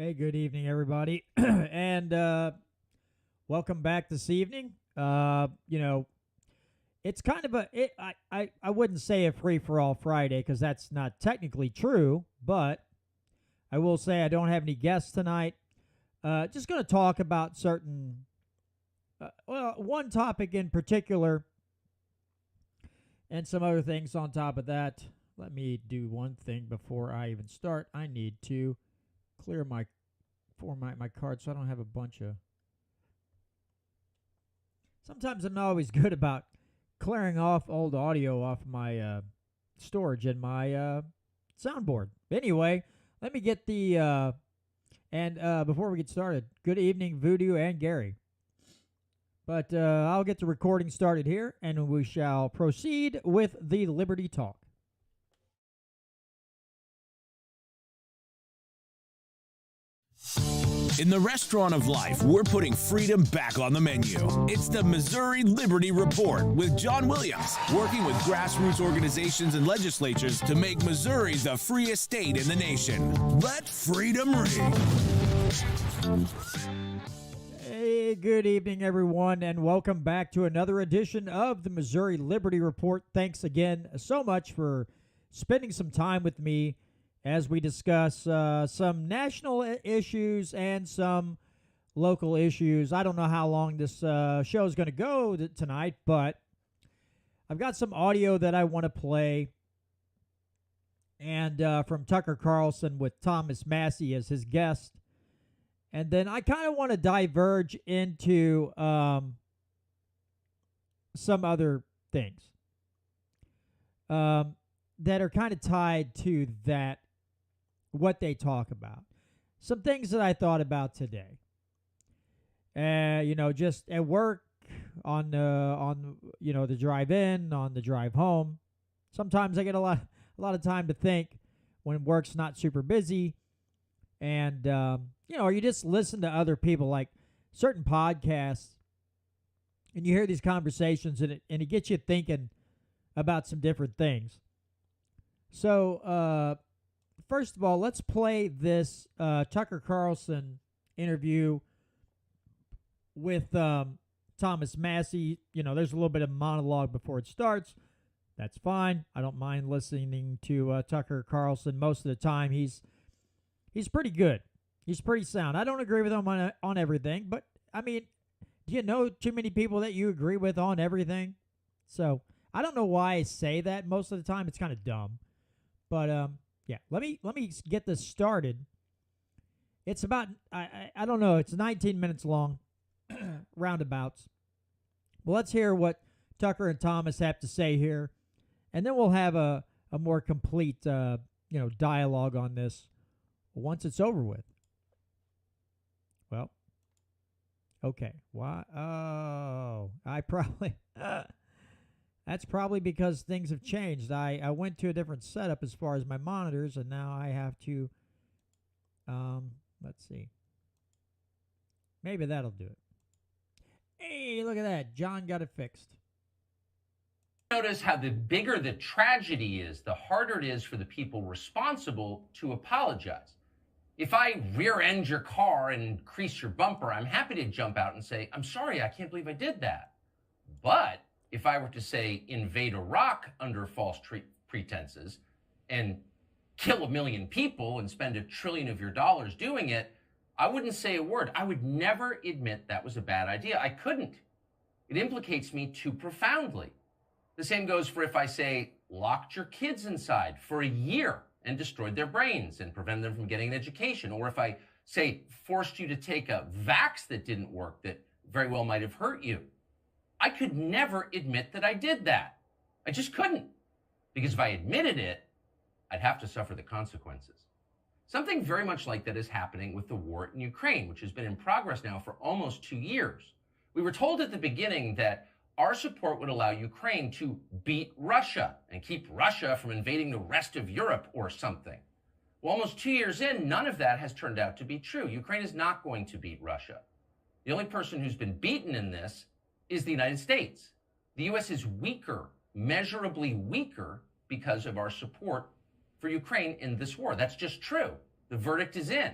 Hey, good evening, everybody, and welcome back this evening. It's kind of I wouldn't say a free for all Friday because that's not technically true, but I will say I don't have any guests tonight. Just going to talk about certain, one topic in particular, and some other things on top of that. Let me do one thing before I even start. I need to clear my card so I don't have a bunch of. Sometimes I'm not always good about clearing off old audio off my storage in my soundboard. Anyway, let me get the before we get started, good evening, Voodoo and Gary. But I'll get the recording started here, and we shall proceed with the Liberty Talk. In the restaurant of life, we're putting freedom back on the menu. It's the Missouri Liberty Report with John Williams, working with grassroots organizations and legislatures to make Missouri the freest state in the nation. Let freedom ring. Hey, good evening, everyone, and welcome back to another edition of the Missouri Liberty Report. Thanks again so much for spending some time with me as we discuss some national issues and some local issues. I don't know how long this show is going to go tonight, but I've got some audio that I want to play, and from Tucker Carlson with Thomas Massie as his guest. And then I kind of want to diverge into some other things that are kind of tied to that, what they talk about. Some things that I thought about today. Just at work, on the drive in, on the drive home. Sometimes I get a lot of time to think when work's not super busy. And or you just listen to other people, like certain podcasts, and you hear these conversations, and it gets you thinking about some different things. So first of all, let's play this Tucker Carlson interview with Thomas Massie. There's a little bit of monologue before it starts. That's fine. I don't mind listening to Tucker Carlson. Most of the time, he's pretty good. He's pretty sound. I don't agree with him on everything, but, I mean, do you know too many people that you agree with on everything? So, I don't know why I say that most of the time. It's kind of dumb. But, yeah, let me get this started. It's about, I don't know, it's 19 minutes long, roundabouts. Well, let's hear what Tucker and Thomas have to say here, and then we'll have a more complete, dialogue on this once it's over with. Well, okay. Why? Oh, I probably... that's probably because things have changed. I went to a different setup as far as my monitors, and now I have to... let's see. Maybe that'll do it. Hey, look at that. John got it fixed. Notice how the bigger the tragedy is, the harder it is for the people responsible to apologize. If I rear-end your car and increase your bumper, I'm happy to jump out and say, I'm sorry, I can't believe I did that. But if I were to, say, invade Iraq under false pretenses and kill 1 million people and spend $1 trillion of your dollars doing it, I wouldn't say a word. I would never admit that was a bad idea. I couldn't. It implicates me too profoundly. The same goes for if I say, locked your kids inside for a year and destroyed their brains and prevented them from getting an education. Or if I say, forced you to take a vax that didn't work that very well might have hurt you. I could never admit that I did that. I just couldn't. Because if I admitted it, I'd have to suffer the consequences. Something very much like that is happening with the war in Ukraine, which has been in progress now for almost 2 years. We were told at the beginning that our support would allow Ukraine to beat Russia and keep Russia from invading the rest of Europe or something. Well, almost 2 years in, none of that has turned out to be true. Ukraine is not going to beat Russia. The only person who's been beaten in this is the United States. The U.S. is weaker, measurably weaker, because of our support for Ukraine in this war. That's just true. The verdict is in.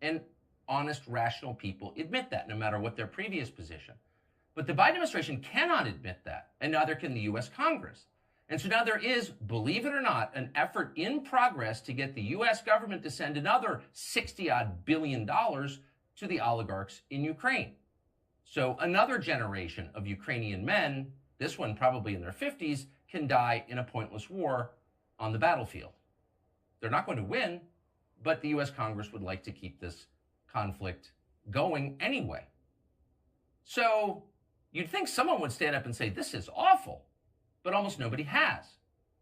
And honest, rational people admit that, no matter what their previous position. But the Biden administration cannot admit that, and neither can the U.S. Congress. And so now there is, believe it or not, an effort in progress to get the U.S. government to send another $60-odd billion to the oligarchs in Ukraine. So another generation of Ukrainian men, this one probably in their 50s, can die in a pointless war on the battlefield. They're not going to win, but the U.S. Congress would like to keep this conflict going anyway. So you'd think someone would stand up and say, this is awful, but almost nobody has.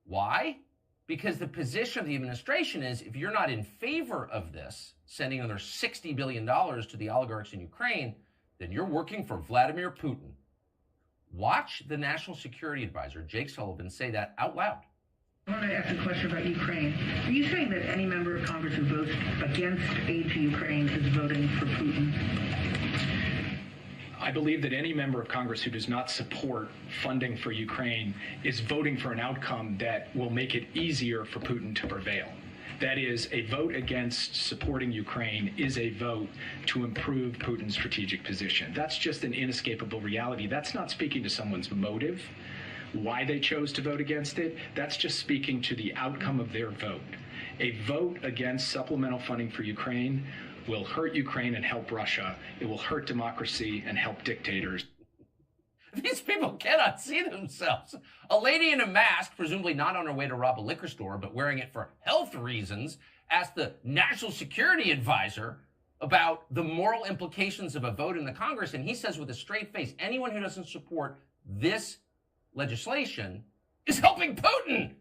Why? Because the position of the administration is, if you're not in favor of this, sending another $60 billion to the oligarchs in Ukraine, then you're working for Vladimir Putin. Watch the National Security Advisor, Jake Sullivan, say that out loud. I want to ask a question about Ukraine. Are you saying that any member of Congress who votes against aid to Ukraine is voting for Putin? I believe that any member of Congress who does not support funding for Ukraine is voting for an outcome that will make it easier for Putin to prevail. That is, a vote against supporting Ukraine is a vote to improve Putin's strategic position. That's just an inescapable reality. That's not speaking to someone's motive, why they chose to vote against it. That's just speaking to the outcome of their vote. A vote against supplemental funding for Ukraine will hurt Ukraine and help Russia. It will hurt democracy and help dictators. These people cannot see themselves. A lady in a mask, presumably not on her way to rob a liquor store, but wearing it for health reasons, asked the National Security Advisor about the moral implications of a vote in the Congress, and he says with a straight face, anyone who doesn't support this legislation is helping Putin.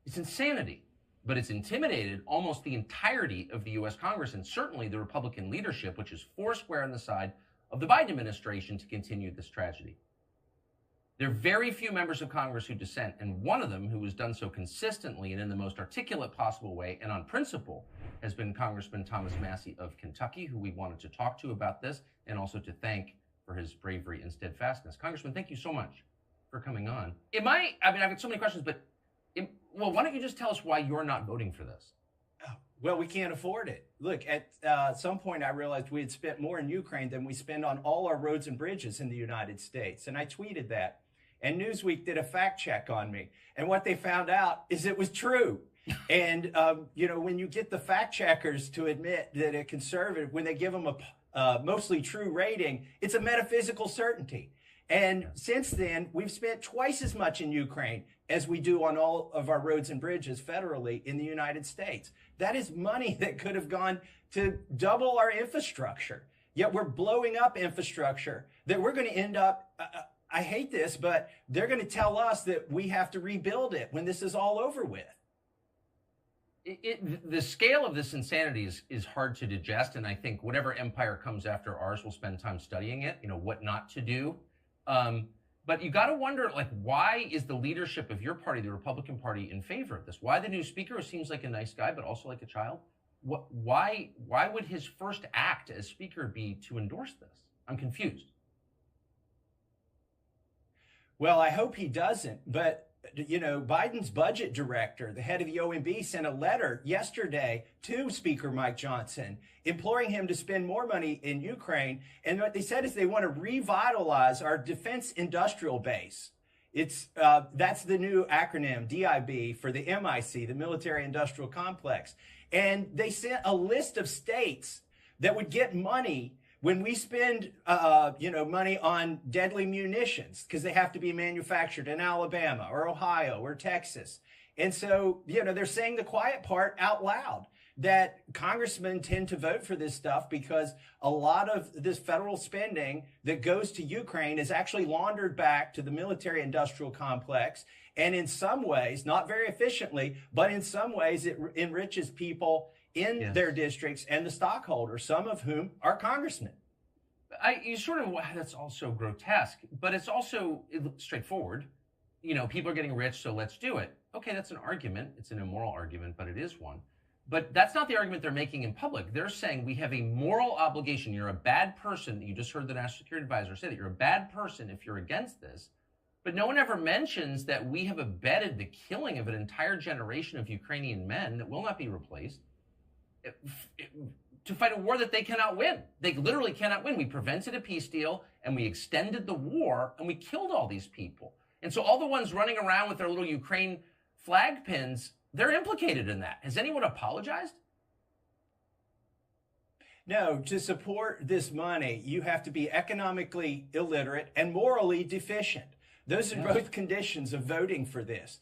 It's insanity, but it's intimidated almost the entirety of the U.S. Congress and certainly the Republican leadership, which is foursquare on the side of the Biden administration to continue this tragedy. There are very few members of Congress who dissent, and one of them who has done so consistently and in the most articulate possible way and on principle has been Congressman Thomas Massie of Kentucky, who we wanted to talk to about this and also to thank for his bravery and steadfastness. Congressman, thank you so much for coming on. I've got so many questions, but why don't you just tell us why you're not voting for this? Well, we can't afford it. Look, at some point, I realized we had spent more in Ukraine than we spend on all our roads and bridges in the United States. And I tweeted that. And Newsweek did a fact check on me. And what they found out is it was true. And, when you get the fact checkers to admit that a conservative, when they give them a mostly true rating, it's a metaphysical certainty. And since then, we've spent twice as much in Ukraine as we do on all of our roads and bridges federally in the United States. That is money that could have gone to double our infrastructure. Yet we're blowing up infrastructure that we're going to end up, I hate this, but they're going to tell us that we have to rebuild it when this is all over with. The scale of this insanity is hard to digest, and I think whatever empire comes after ours will spend time studying it, what not to do. But you got to wonder, why is the leadership of your party, the Republican Party, in favor of this? Why the new speaker, who seems like a nice guy, but also like a child? Why would his first act as speaker be to endorse this? I'm confused. Well, I hope he doesn't. But, Biden's budget director, the head of the OMB, sent a letter yesterday to Speaker Mike Johnson imploring him to spend more money in Ukraine. And what they said is they want to revitalize our defense industrial base. That's the new acronym, DIB, for the MIC, the Military Industrial Complex. And they sent a list of states that would get money when we spend, money on deadly munitions, because they have to be manufactured in Alabama or Ohio or Texas. And so, they're saying the quiet part out loud, that congressmen tend to vote for this stuff because a lot of this federal spending that goes to Ukraine is actually laundered back to the military industrial complex. And in some ways, not very efficiently, but in some ways, it enriches people in their districts and the stockholders, some of whom are congressmen. That's also grotesque, but it's also straightforward. People are getting rich, so let's do it. Okay, that's an argument. It's an immoral argument, but it is one. But that's not the argument they're making in public. They're saying we have a moral obligation. You're a bad person. You just heard the National Security Advisor say that you're a bad person if you're against this. But no one ever mentions that we have abetted the killing of an entire generation of Ukrainian men that will not be replaced. to fight a war that they cannot win. They literally cannot win. We prevented a peace deal and we extended the war and we killed all these people. And so all the ones running around with their little Ukraine flag pins, they're implicated in that. Has anyone apologized? No, to support this money, you have to be economically illiterate and morally deficient. Those are both conditions of voting for this.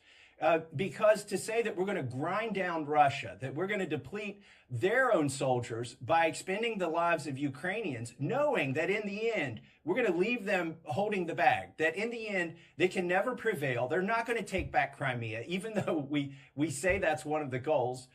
Because to say that we're going to grind down Russia, that we're going to deplete their own soldiers by expending the lives of Ukrainians, knowing that in the end, we're going to leave them holding the bag, that in the end, they can never prevail. They're not going to take back Crimea, even though we say that's one of the goals.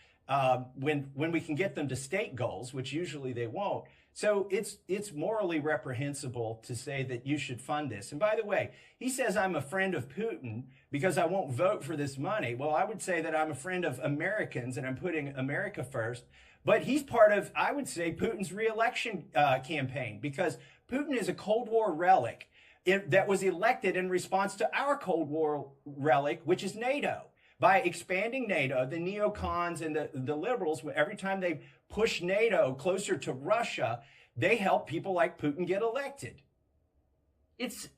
When we can get them to state goals, which usually they won't. So it's morally reprehensible to say that you should fund this. And by the way, he says I'm a friend of Putin because I won't vote for this money. Well, I would say that I'm a friend of Americans and I'm putting America first. But he's part of, I would say, Putin's reelection campaign because Putin is a Cold War relic that was elected in response to our Cold War relic, which is NATO. By expanding NATO, the neocons and the liberals, every time they push NATO closer to Russia, they help people like Putin get elected. It's,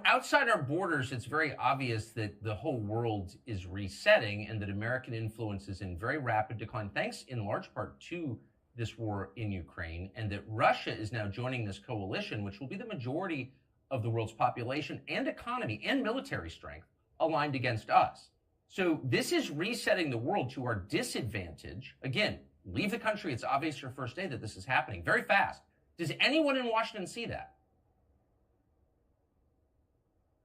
outside our borders, it's very obvious that the whole world is resetting and that American influence is in very rapid decline, thanks in large part to this war in Ukraine, and that Russia is now joining this coalition, which will be the majority of the world's population and economy and military strength aligned against us. So this is resetting the world to our disadvantage. Again, leave the country. It's obvious your first day that this is happening very fast. Does anyone in Washington see that?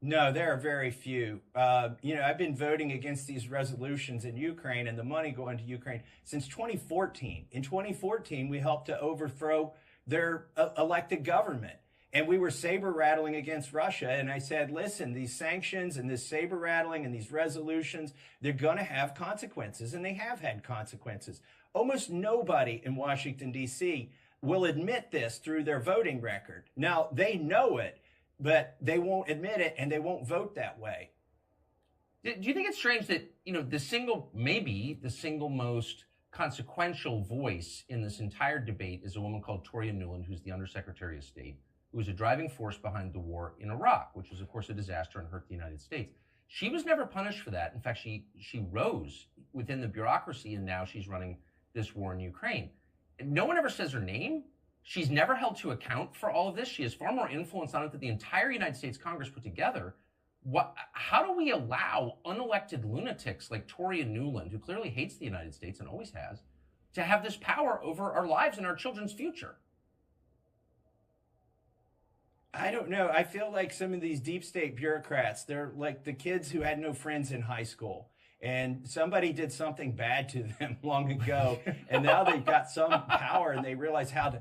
No, there are very few. I've been voting against these resolutions in Ukraine and the money going to Ukraine since 2014. In 2014, we helped to overthrow their elected government. And we were saber rattling against Russia. And I said, listen, these sanctions and this saber rattling and these resolutions, they're going to have consequences. And they have had consequences. Almost nobody in Washington, D.C. will admit this through their voting record. Now, they know it, but they won't admit it and they won't vote that way. Do you think it's strange that, maybe the single most consequential voice in this entire debate is a woman called Toria Nuland, who's the Undersecretary of State, who was a driving force behind the war in Iraq, which was, of course, a disaster and hurt the United States. She was never punished for that. In fact, she rose within the bureaucracy, and now she's running this war in Ukraine. And no one ever says her name. She's never held to account for all of this. She has far more influence on it than the entire United States Congress put together. How do we allow unelected lunatics like Toria Nuland, who clearly hates the United States and always has, to have this power over our lives and our children's future? I don't know. I feel like some of these deep state bureaucrats, they're like the kids who had no friends in high school. And somebody did something bad to them long ago. And now they've got some power and they realize how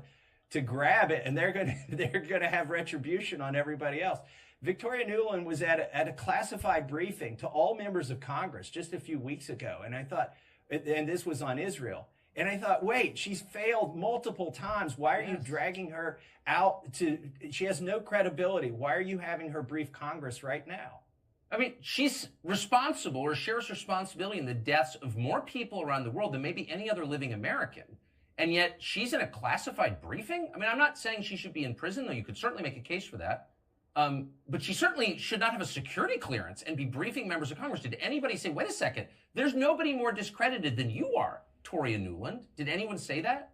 to grab it. And they're going to have retribution on everybody else. Victoria Nuland was at a classified briefing to all members of Congress just a few weeks ago. And I thought, and this was on Israel. And I thought, wait, she's failed multiple times. Why are you dragging her out she has no credibility. Why are you having her brief Congress right now? I mean, she's responsible or shares responsibility in the deaths of more people around the world than maybe any other living American. And yet she's in a classified briefing? I mean, I'm not saying she should be in prison, though you could certainly make a case for that. But she certainly should not have a security clearance and be briefing members of Congress. Did anybody say, wait a second, there's nobody more discredited than you are, Toria Nuland? Did anyone say that?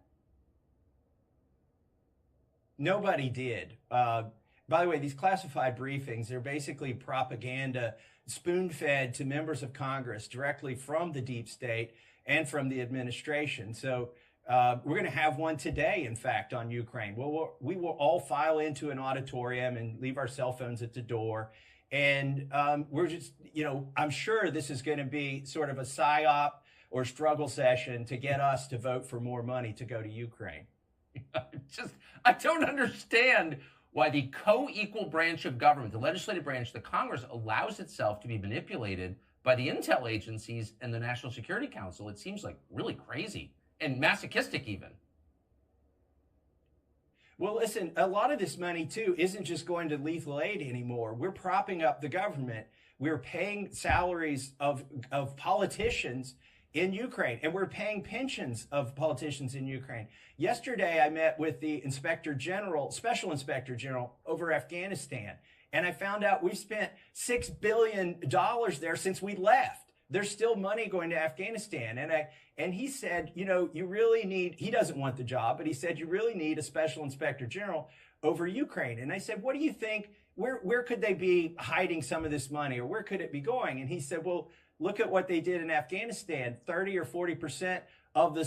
Nobody did. By the way, these classified briefings, they're basically propaganda spoon-fed to members of Congress directly from the deep state and from the administration. So we're going to have one today, in fact, on Ukraine. We will all file into an auditorium and leave our cell phones at the door. And we're just, I'm sure this is going to be sort of a psyop or struggle session to get us to vote for more money to go to Ukraine. I don't understand why the co-equal branch of government, the legislative branch, the Congress, allows itself to be manipulated by the intel agencies and the National Security Council. It seems like really crazy and masochistic even. Well, listen, a lot of this money, too, isn't just going to lethal aid anymore. We're propping up the government. We're paying salaries of politicians in Ukraine, and we're paying pensions of politicians in Ukraine. Yesterday, I met with the Special Inspector General over Afghanistan, and I found out we've spent $6 billion there since we left. There's still money going to Afghanistan. And he said, you really need, he doesn't want the job, but he said, you really need a Special Inspector General over Ukraine. And I said, what do you think? Where could they be hiding some of this money, or where could it be going? And he said, well, look at what they did in Afghanistan. 30 or 40% of the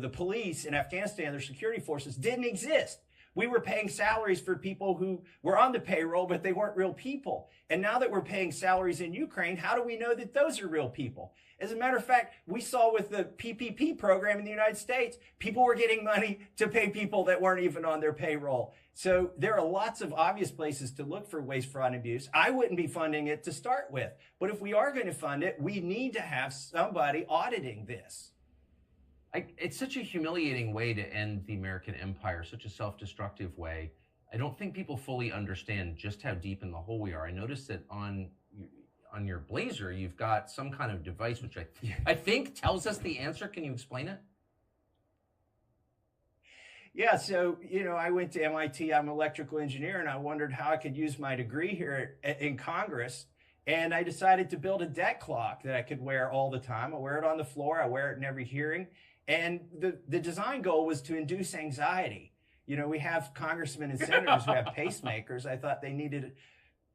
the police in Afghanistan, their security forces, didn't exist. We were paying salaries for people who were on the payroll, but they weren't real people. And now that we're paying salaries in Ukraine, how do we know that those are real people? As a matter of fact, we saw with the PPP program in the United States, people were getting money to pay people that weren't even on their payroll. So there are lots of obvious places to look for waste, fraud, and abuse. I wouldn't be funding it to start with. But if we are going to fund it, we need to have somebody auditing this. It's such a humiliating way to end the American empire, such a self-destructive way. I don't think people fully understand just how deep in the hole we are. I noticed that on your blazer, you've got some kind of device, which I think tells us the answer. Can you explain it? Yeah, so, I went to MIT. I'm an electrical engineer, and I wondered how I could use my degree here in Congress. And I decided to build a debt clock that I could wear all the time. I wear it on the floor. I wear it in every hearing. And the design goal was to induce anxiety. We have congressmen and senators who have pacemakers. I thought they needed,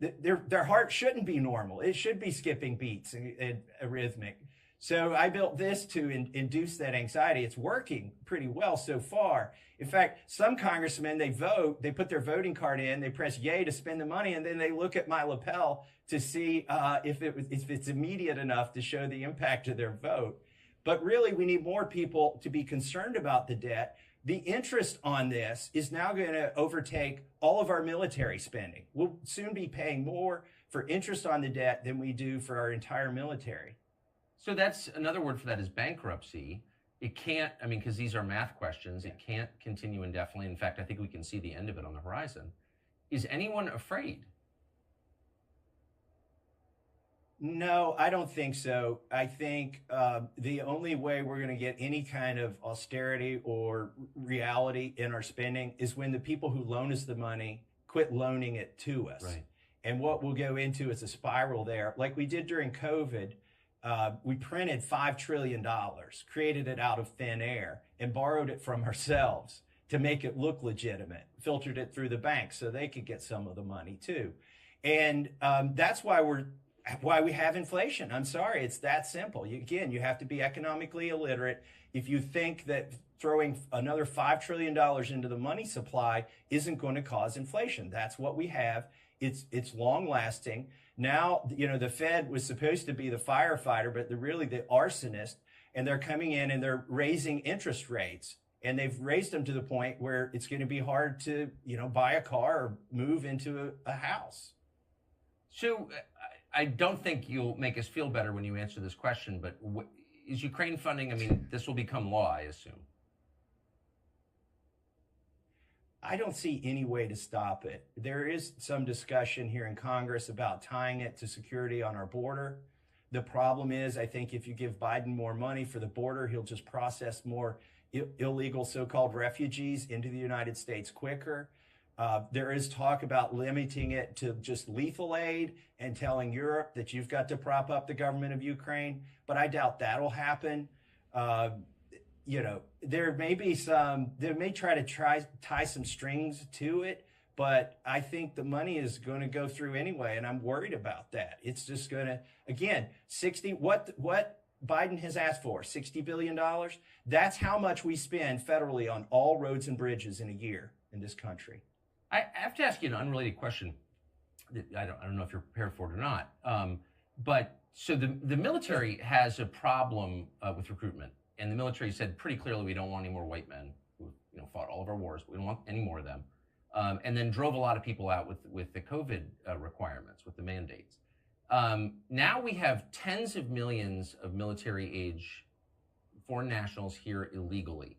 their heart shouldn't be normal. It should be skipping beats and arrhythmic. So I built this to induce that anxiety. It's working pretty well so far. In fact, some congressmen, they put their voting card in, they press yay to spend the money, and then they look at my lapel to see if it's immediate enough to show the impact of their vote. But really, we need more people to be concerned about the debt. The interest on this is now going to overtake all of our military spending. We'll soon be paying more for interest on the debt than we do for our entire military. So that's another word for that is bankruptcy. It can't, because these are math questions, it can't continue indefinitely. In fact, I think we can see the end of it on the horizon. Is anyone afraid? No, I don't think so. I think the only way we're going to get any kind of austerity or reality in our spending is when the people who loan us the money quit loaning it to us. Right. And what we'll go into is a spiral there. Like we did during COVID, we printed $5 trillion, created it out of thin air, and borrowed it from ourselves to make it look legitimate, filtered it through the banks so they could get some of the money too. And that's why we have inflation. I'm sorry, it's that simple. You have to be economically illiterate. If you think that throwing another $5 trillion into the money supply isn't going to cause inflation, that's what we have. It's long lasting. Now, the Fed was supposed to be the firefighter, but they're really the arsonist, and they're coming in and they're raising interest rates. And they've raised them to the point where it's going to be hard to, buy a car or move into a house. So I don't think you'll make us feel better when you answer this question, but is Ukraine funding, this will become law, I assume. I don't see any way to stop it. There is some discussion here in Congress about tying it to security on our border. The problem is, I think if you give Biden more money for the border, he'll just process more illegal so-called refugees into the United States quicker. There is talk about limiting it to just lethal aid and telling Europe that you've got to prop up the government of Ukraine, but I doubt that'll happen. There may try to tie some strings to it, but I think the money is going to go through anyway, and I'm worried about that. It's just going to, again, what Biden has asked for, $60 billion. That's how much we spend federally on all roads and bridges in a year in this country. I have to ask you an unrelated question. I don't know if you're prepared for it or not. But so the military has a problem with recruitment, and the military said pretty clearly we don't want any more white men who fought all of our wars. We don't want any more of them, and then drove a lot of people out with the COVID requirements, with the mandates. Now we have tens of millions of military-age foreign nationals here illegally.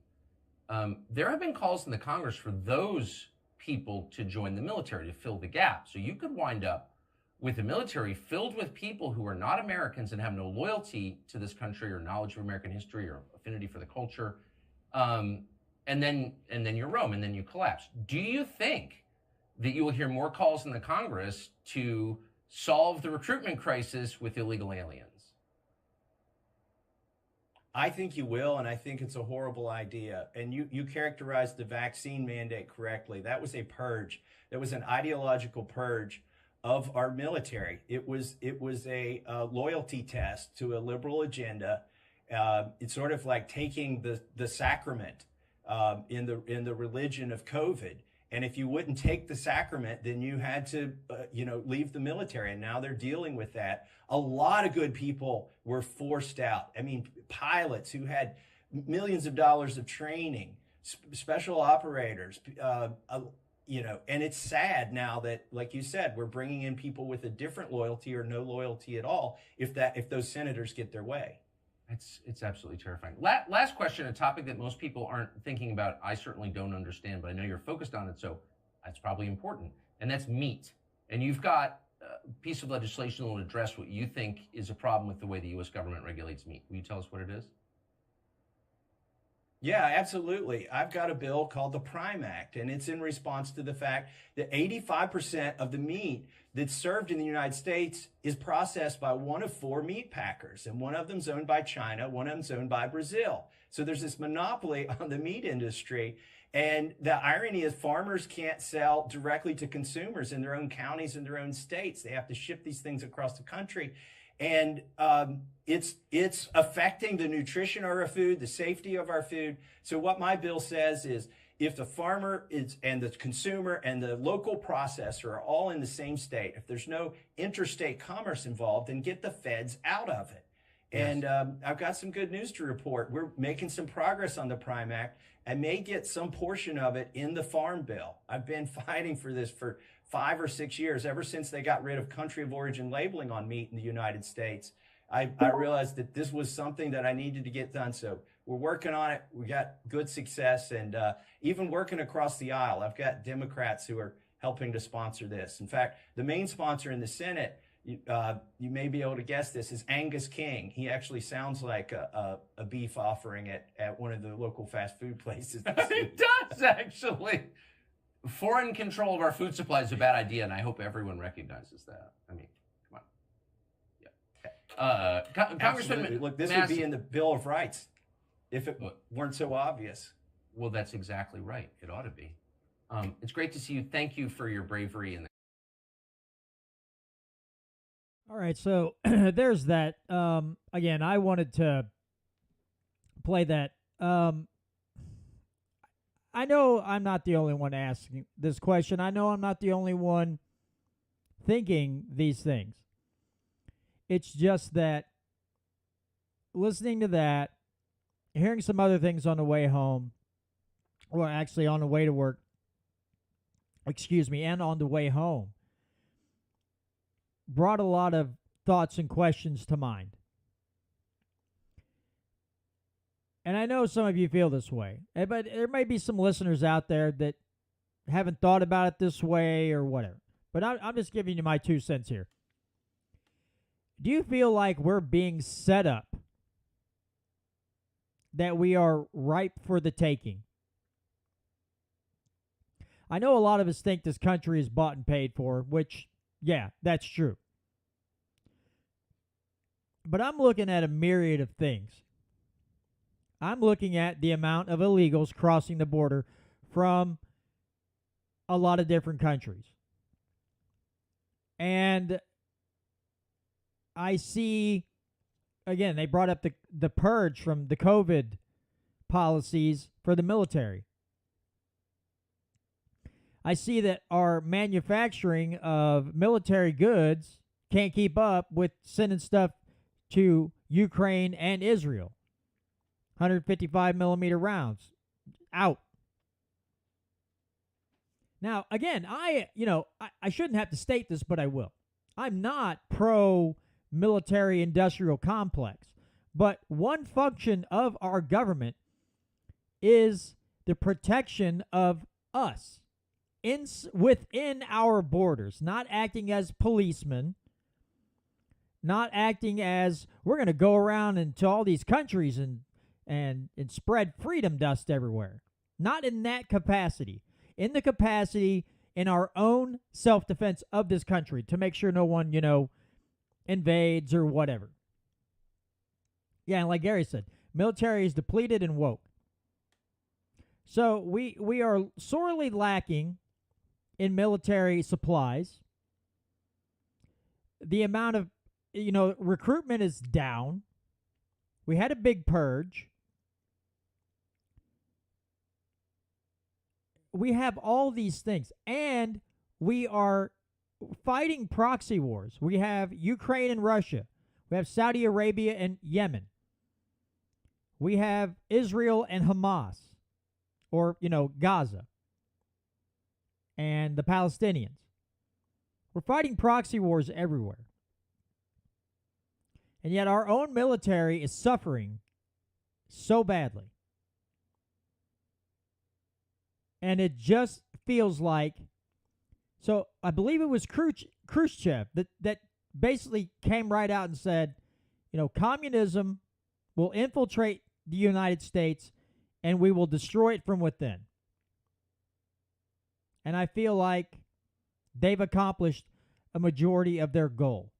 There have been calls in the Congress for those people to join the military to fill the gap. So you could wind up with a military filled with people who are not Americans and have no loyalty to this country or knowledge of American history or affinity for the culture, and then you're Rome, and then you collapse. Do you think that you will hear more calls in the Congress to solve the recruitment crisis with illegal aliens? I think you will, and I think it's a horrible idea. And you characterized the vaccine mandate correctly. That was a purge. That was an ideological purge of our military. It was a loyalty test to a liberal agenda. It's sort of like taking the sacrament in the religion of COVID. And if you wouldn't take the sacrament, then you had to, leave the military. And now they're dealing with that. A lot of good people were forced out. I mean, pilots who had millions of dollars of training, special operators, and it's sad now that, like you said, we're bringing in people with a different loyalty or no loyalty at all if those senators get their way. It's absolutely terrifying. Last question, a topic that most people aren't thinking about. I certainly don't understand, but I know you're focused on it, so that's probably important. And that's meat. And you've got a piece of legislation that will address what you think is a problem with the way the U.S. government regulates meat. Will you tell us what it is? Yeah, absolutely. I've got a bill called the Prime Act, and it's in response to the fact that 85% of the meat that's served in the United States is processed by one of four meat packers, and one of them's owned by China, one of them's owned by Brazil. So there's this monopoly on the meat industry. And the irony is farmers can't sell directly to consumers in their own counties and their own states. They have to ship these things across the country. And it's affecting the nutrition of our food, the safety of our food. So what my bill says is if the farmer and the consumer and the local processor are all in the same state, if there's no interstate commerce involved, then get the feds out of it. Yes. And I've got some good news to report. We're making some progress on the Prime Act. I may get some portion of it in the Farm Bill. I've been fighting for this for 5 or 6 years, ever since they got rid of country of origin labeling on meat in the United States. I realized that this was something that I needed to get done. So we're working on it. We got good success, and even working across the aisle. I've got Democrats who are helping to sponsor this. In fact, the main sponsor in the Senate, you may be able to guess this, is Angus King. He actually sounds like a beef offering at one of the local fast food places. He does, actually. Foreign control of our food supply is a bad idea, and I hope everyone recognizes that. I mean, come on. Yeah. Congressman, look, this would be in the Bill of Rights if it weren't so obvious. Well, that's exactly right. It ought to be. It's great to see you. Thank you for your bravery. All right, so there's that. Again, I wanted to play that. I know I'm not the only one asking this question. I know I'm not the only one thinking these things. It's just that listening to that, hearing some other things on the way home, or actually on the way to work, and on the way home, brought a lot of thoughts and questions to mind. And I know some of you feel this way, but there may be some listeners out there that haven't thought about it this way or whatever. But I'm just giving you my 2 cents here. Do you feel like we're being set up, that we are ripe for the taking? I know a lot of us think this country is bought and paid for, which, yeah, that's true. But I'm looking at a myriad of things. I'm looking at the amount of illegals crossing the border from a lot of different countries. And I see, again, they brought up the purge from the COVID policies for the military. I see that our manufacturing of military goods can't keep up with sending stuff to Ukraine and Israel. 155 millimeter rounds out. Now, again, I shouldn't have to state this, but I will. I'm not pro military industrial complex, but one function of our government is the protection of us within our borders, not acting as policemen, not acting as we're going to go around into all these countries and spread freedom dust everywhere. Not in that capacity. In the capacity in our own self-defense of this country to make sure no one, invades or whatever. Yeah, and like Gary said, military is depleted and woke. So we are sorely lacking in military supplies. The amount of, recruitment is down. We had a big purge. We have all these things, and we are fighting proxy wars. We have Ukraine and Russia. We have Saudi Arabia and Yemen. We have Israel and Hamas, or, Gaza, and the Palestinians. We're fighting proxy wars everywhere. And yet our own military is suffering so badly. And it just feels like, so I believe it was Khrushchev that basically came right out and said, communism will infiltrate the United States and we will destroy it from within. And I feel like they've accomplished a majority of their goal.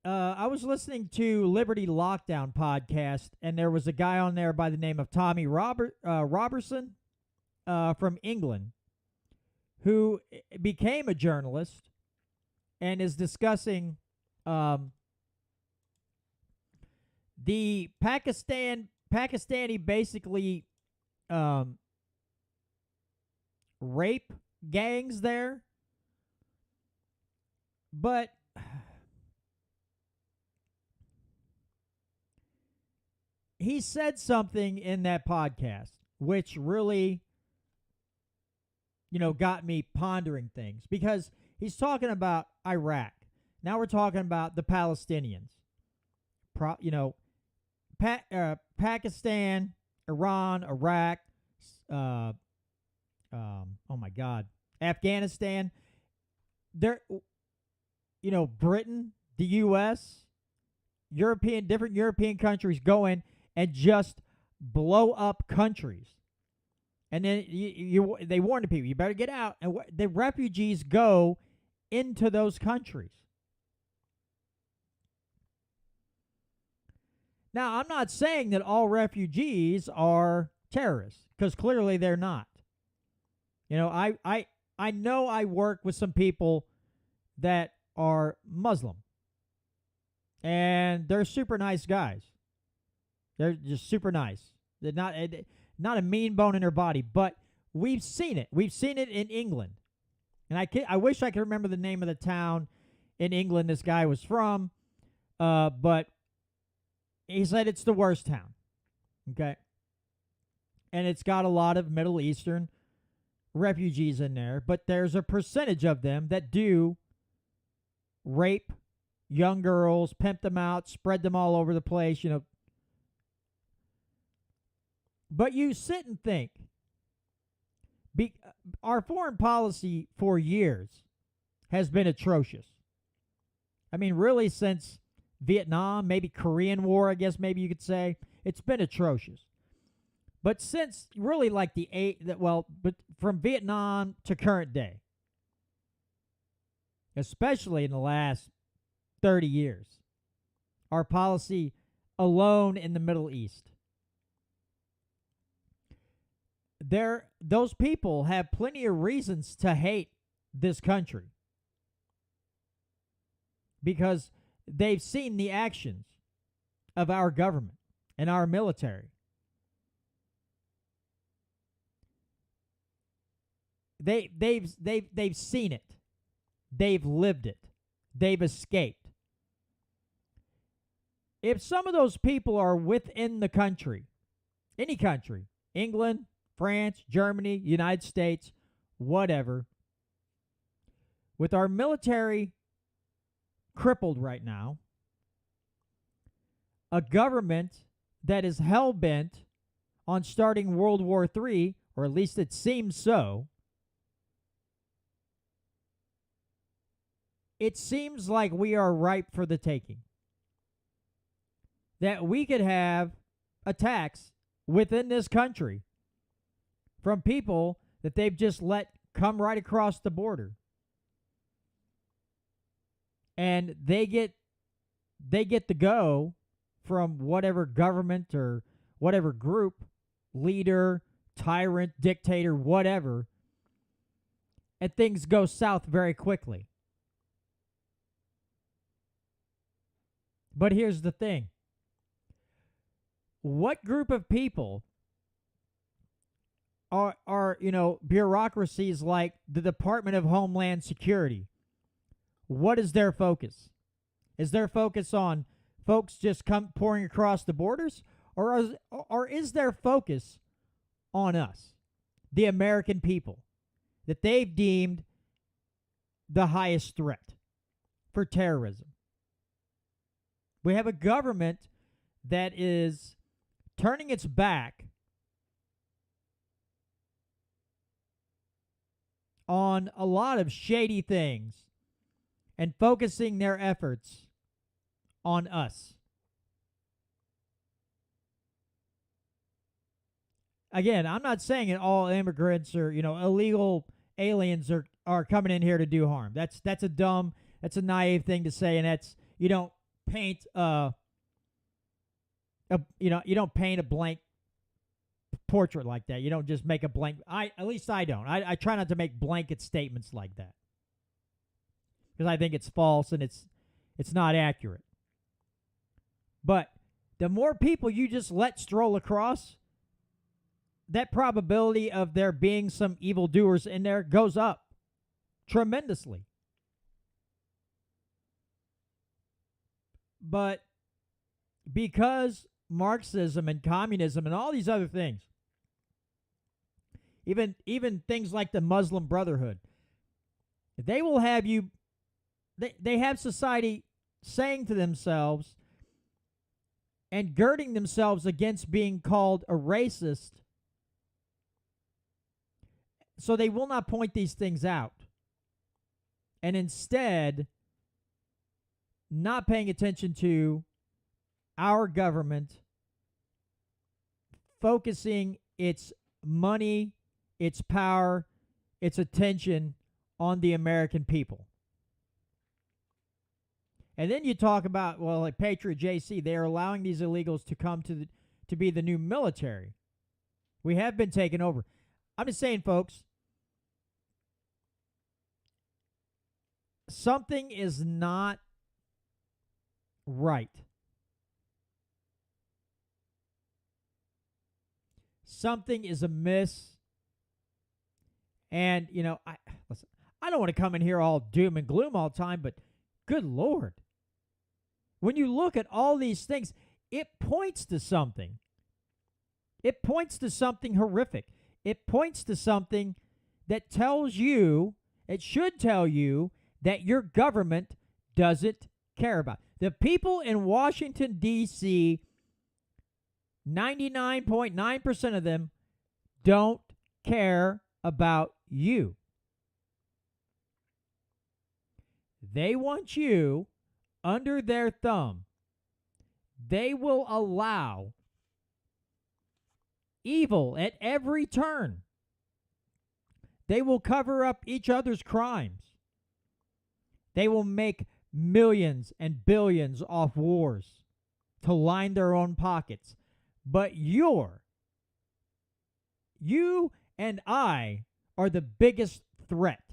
I was listening to Liberty Lockdown podcast, and there was a guy on there by the name of Tommy Robertson from England, who became a journalist and is discussing the Pakistani basically rape gangs there, but he said something in that podcast which really, got me pondering things, because he's talking about Iraq. Now we're talking about the Palestinians. Pakistan, Iran, Iraq, oh my God, Afghanistan. They're, Britain, the U.S., different European countries go in and just blow up countries. And then they warn the people, you better get out. And the refugees go into those countries. Now, I'm not saying that all refugees are terrorists, because clearly they're not. I know I work with some people that are Muslim, and they're super nice guys. They're just super nice. They're not a mean bone in their body, but we've seen it. We've seen it in England. And I wish I could remember the name of the town in England this guy was from, but he said it's the worst town. Okay? And it's got a lot of Middle Eastern refugees in there, but there's a percentage of them that do rape young girls, pimp them out, spread them all over the place, But you sit and think, our foreign policy for years has been atrocious. I mean, really, since Vietnam, maybe Korean War, I guess maybe you could say, it's been atrocious. But since really like but from Vietnam to current day, especially in the last 30 years, our policy alone in the Middle East, those people have plenty of reasons to hate this country, because they've seen the actions of our government and our military. They've seen it. They've lived it. They've escaped. If some of those people are within the country, any country, England, France, Germany, United States, whatever, with our military crippled right now, a government that is hell-bent on starting World War III or at least it seems so, it seems like we are ripe for the taking. That we could have attacks within this country from people that they've just let come right across the border. And they get the go from whatever government or whatever group, leader, tyrant, dictator, whatever, and things go south very quickly. But here's the thing. What group of people are bureaucracies like the Department of Homeland Security? What is their focus? Is their focus on folks just pouring across the borders? Or is their focus on us, the American people, that they've deemed the highest threat for terrorism? We have a government that is turning its back on a lot of shady things and focusing their efforts on us. Again, I'm not saying that all immigrants or, illegal aliens are coming in here to do harm. That's a naive thing to say, and that's, you don't paint you don't paint a blank portrait like that. You don't just make a blank. At least I don't. I try not to make blanket statements like that because I think it's false and it's not accurate. But the more people you just let stroll across, that probability of there being some evildoers in there goes up tremendously. But because Marxism and communism and all these other things, even things like the Muslim Brotherhood, they will have you, they have society saying to themselves and girding themselves against being called a racist, so they will not point these things out, and instead not paying attention to our government focusing its money, its power, its attention on the American people. And then you talk about, well, like Patriot JC, they are allowing these illegals to come to be the new military. We have been taken over. I'm just saying, folks, something is not right. Something is amiss. And, listen, I don't want to come in here all doom and gloom all the time, but good Lord. When you look at all these things, it points to something. It points to something horrific. It points to something that tells you, it should tell you, that your government doesn't care about. The people in Washington, D.C., 99.9% of them don't care about you. They want you under their thumb. They will allow evil at every turn. They will cover up each other's crimes. They will make millions and billions off wars to line their own pockets. But you and I are the biggest threat.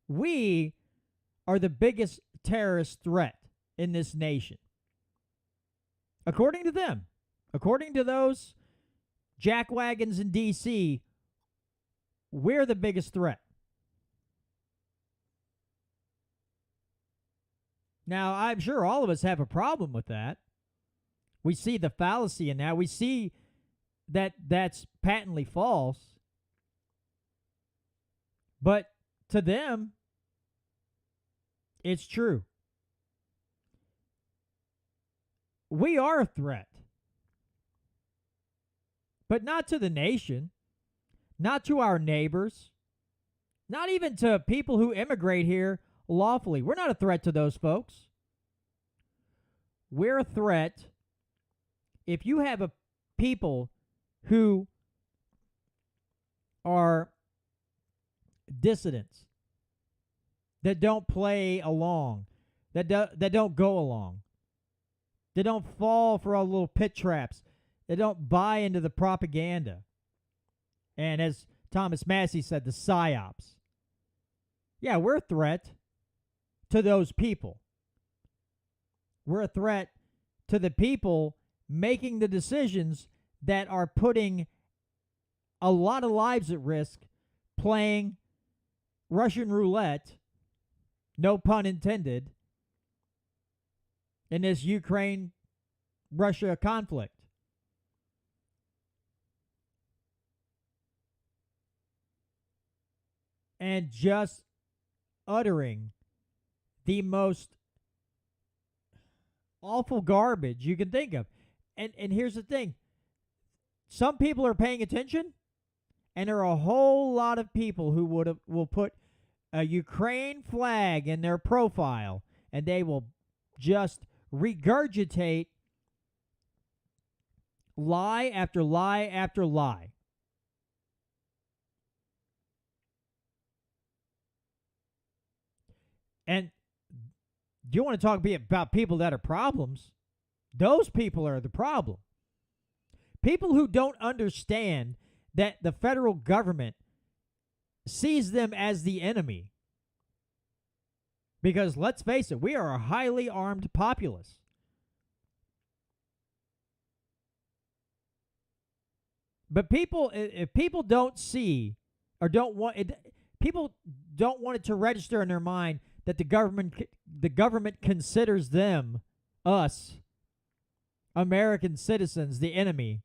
We are the biggest terrorist threat in this nation. According to them, according to those jackwagons in D.C., we're the biggest threat. Now, I'm sure all of us have a problem with that. We see the fallacy in that. We see that that's patently false. But to them, it's true. We are a threat. but not to the nation, not to our neighbors, not even to people who immigrate here lawfully. We're not a threat to those folks. We're a threat if you have a people who are dissidents, that don't play along, that don't go along, that don't fall for all the little pit traps, that don't buy into the propaganda. And as Thomas Massie said, the psyops. Yeah, we're a threat to those people. We're a threat to the people making the decisions that are putting a lot of lives at risk playing Russian roulette, no pun intended, in this Ukraine-Russia conflict. And just uttering the most awful garbage you can think of. And here's the thing. Some people are paying attention, and there are a whole lot of people who will put a Ukraine flag in their profile, and they will just regurgitate lie after lie after lie. And you want to talk about people that are problems? Those people are the problem. People who don't understand that the federal government sees them as the enemy. Because let's face it, we are a highly armed populace. But if people don't see or don't want it, people don't want it to register in their mind that the government considers them, us, American citizens, the enemy.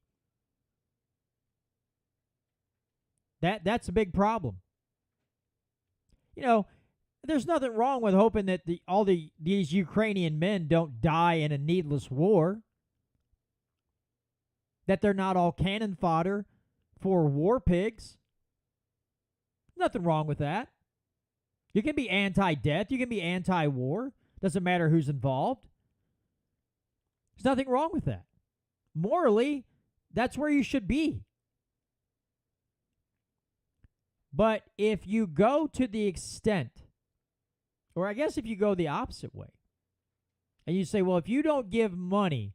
That's a big problem. You know, there's nothing wrong with hoping that these Ukrainian men don't die in a needless war. That they're not all cannon fodder for war pigs. Nothing wrong with that. You can be anti-death. You can be anti-war. Doesn't matter who's involved. There's nothing wrong with that. Morally, that's where you should be. But if you go to the extent, or I guess if you go the opposite way, and you say, well, if you don't give money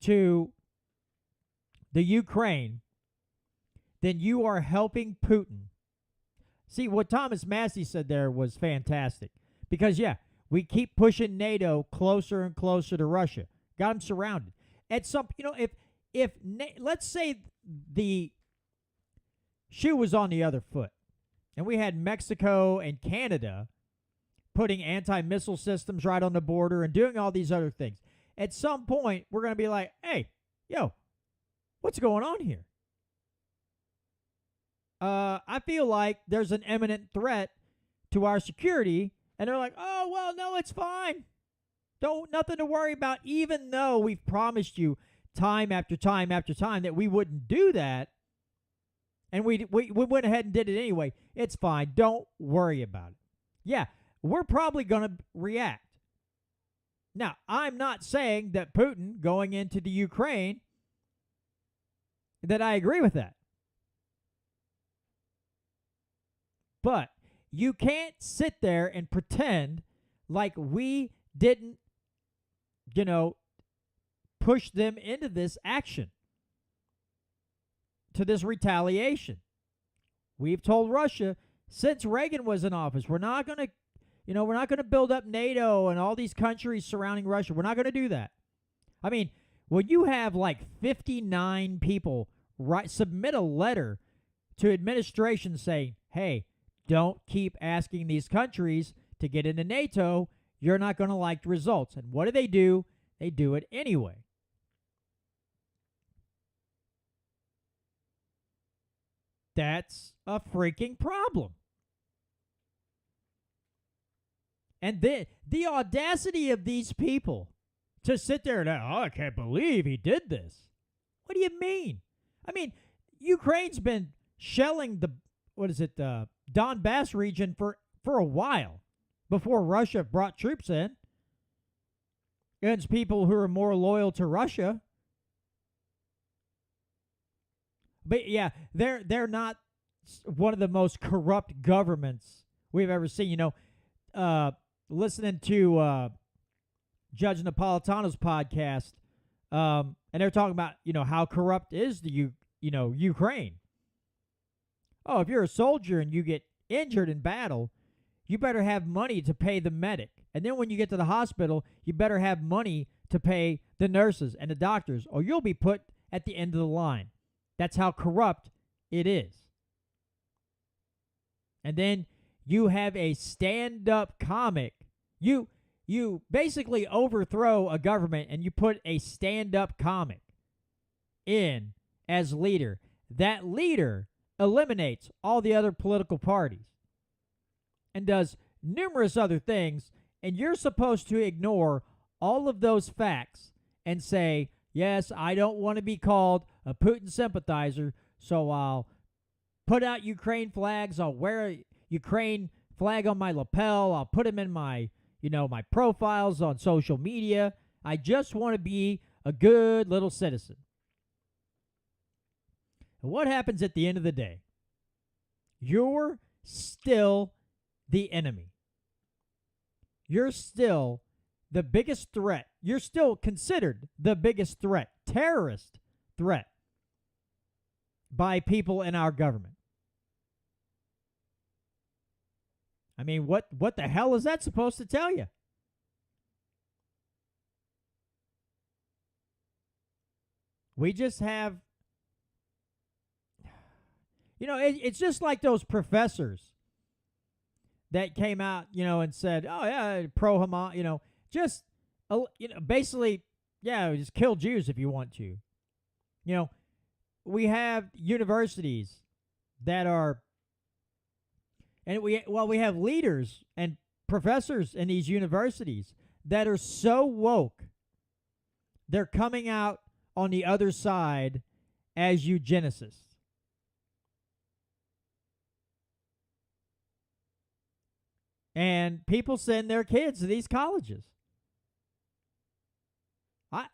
to the Ukraine, then you are helping Putin. See, what Thomas Massie said there was fantastic. Because, yeah, we keep pushing NATO closer and closer to Russia. Got them surrounded. At some, if let's say the shoe was on the other foot, and we had Mexico and Canada putting anti-missile systems right on the border and doing all these other things. At some point, we're going to be like, hey, what's going on here? I feel like there's an imminent threat to our security, and they're like, oh, well, no, it's fine. Nothing to worry about, even though we've promised you time after time after time that we wouldn't do that, and we went ahead and did it anyway. It's fine. Don't worry about it. Yeah, we're probably going to react. Now, I'm not saying that Putin going into the Ukraine, that I agree with that. But you can't sit there and pretend like we didn't, push them into this action, to this retaliation. We've told Russia since Reagan was in office, we're not going to build up NATO and all these countries surrounding Russia. We're not going to do that. I mean, when you have like 59 people submit a letter to administration saying, hey, don't keep asking these countries to get into NATO. You're not going to like the results. And what do? They do it anyway. That's a freaking problem. And the audacity of these people to sit there and, I can't believe he did this. What do you mean? I mean, Ukraine's been shelling the Donbass region for a while before Russia brought troops in against people who are more loyal to Russia. But yeah, they're not one of the most corrupt governments we've ever seen. Listening to Judge Napolitano's podcast, and they're talking about how corrupt is the Ukraine. Oh, if you're a soldier and you get injured in battle, you better have money to pay the medic. And then when you get to the hospital, you better have money to pay the nurses and the doctors, or you'll be put at the end of the line. That's how corrupt it is. And then you have a stand-up comic. You basically overthrow a government and you put a stand-up comic in as leader. That leader eliminates all the other political parties and does numerous other things, and you're supposed to ignore all of those facts and say, yes, I don't want to be called a Putin sympathizer, so I'll put out Ukraine flags, I'll wear a Ukraine flag on my lapel, I'll put them in my my profiles on social media. I just want to be a good little citizen. And what happens at the end of the day? You're still the enemy. You're still the biggest threat. You're still considered the biggest threat, terrorist threat, by people in our government. I mean, what the hell is that supposed to tell you? We just have, it's just like those professors that came out, and said, oh, yeah, pro-Hamas, basically, yeah, just kill Jews if you want to. We have universities that are, and we have leaders and professors in these universities that are so woke, they're coming out on the other side as eugenicists. And people send their kids to these colleges. I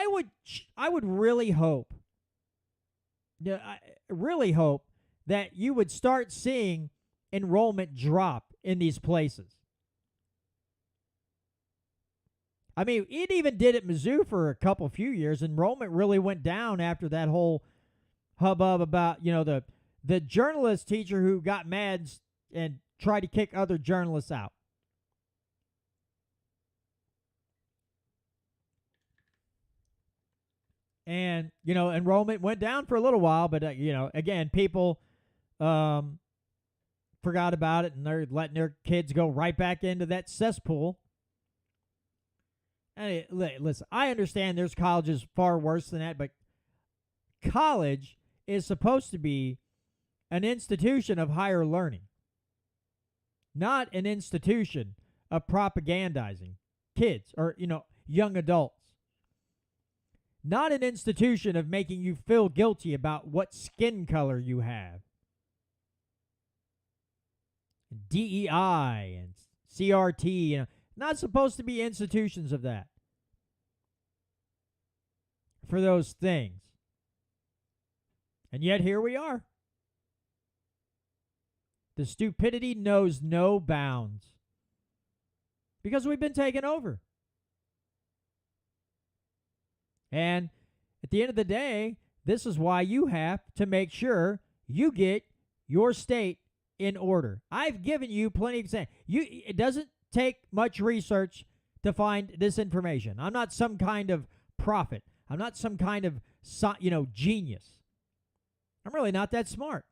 would really hope, I really hope that you would start seeing enrollment drop in these places. I mean, it even did at Mizzou for a few years. Enrollment really went down after that whole hubbub about, the journalist teacher who got mad and tried to kick other journalists out. And, enrollment went down for a little while, but, again, people forgot about it, and they're letting their kids go right back into that cesspool. And listen, I understand there's colleges far worse than that, but college is supposed to be an institution of higher learning, not an institution of propagandizing kids or, young adults. Not an institution of making you feel guilty about what skin color you have. DEI and CRT, not supposed to be institutions of that. For those things. And yet here we are. The stupidity knows no bounds. Because we've been taken over. And at the end of the day, this is why you have to make sure you get your state in order. I've given you plenty of examples. It doesn't take much research to find this information. I'm not some kind of prophet. I'm not some kind of genius. I'm really not that smart.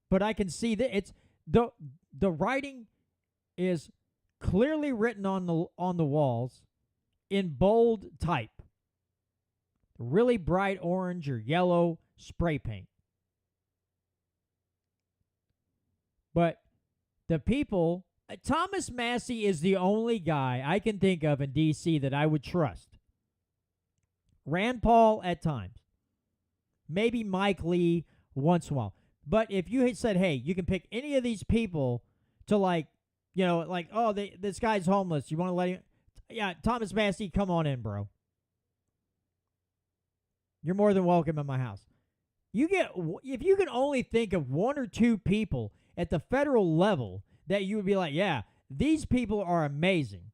But I can see that it's the writing is clearly written on the walls in bold type. Really bright orange or yellow spray paint. But the people, Thomas Massie is the only guy I can think of in D.C. that I would trust Rand Paul at times. Maybe Mike Lee once in a while. But if you had said, hey, you can pick any of these people to oh, this guy's homeless. You want to let him? Yeah, Thomas Massey, come on in, bro. You're more than welcome in my house. If you can only think of one or two people at the federal level that you would be like, yeah, these people are amazing,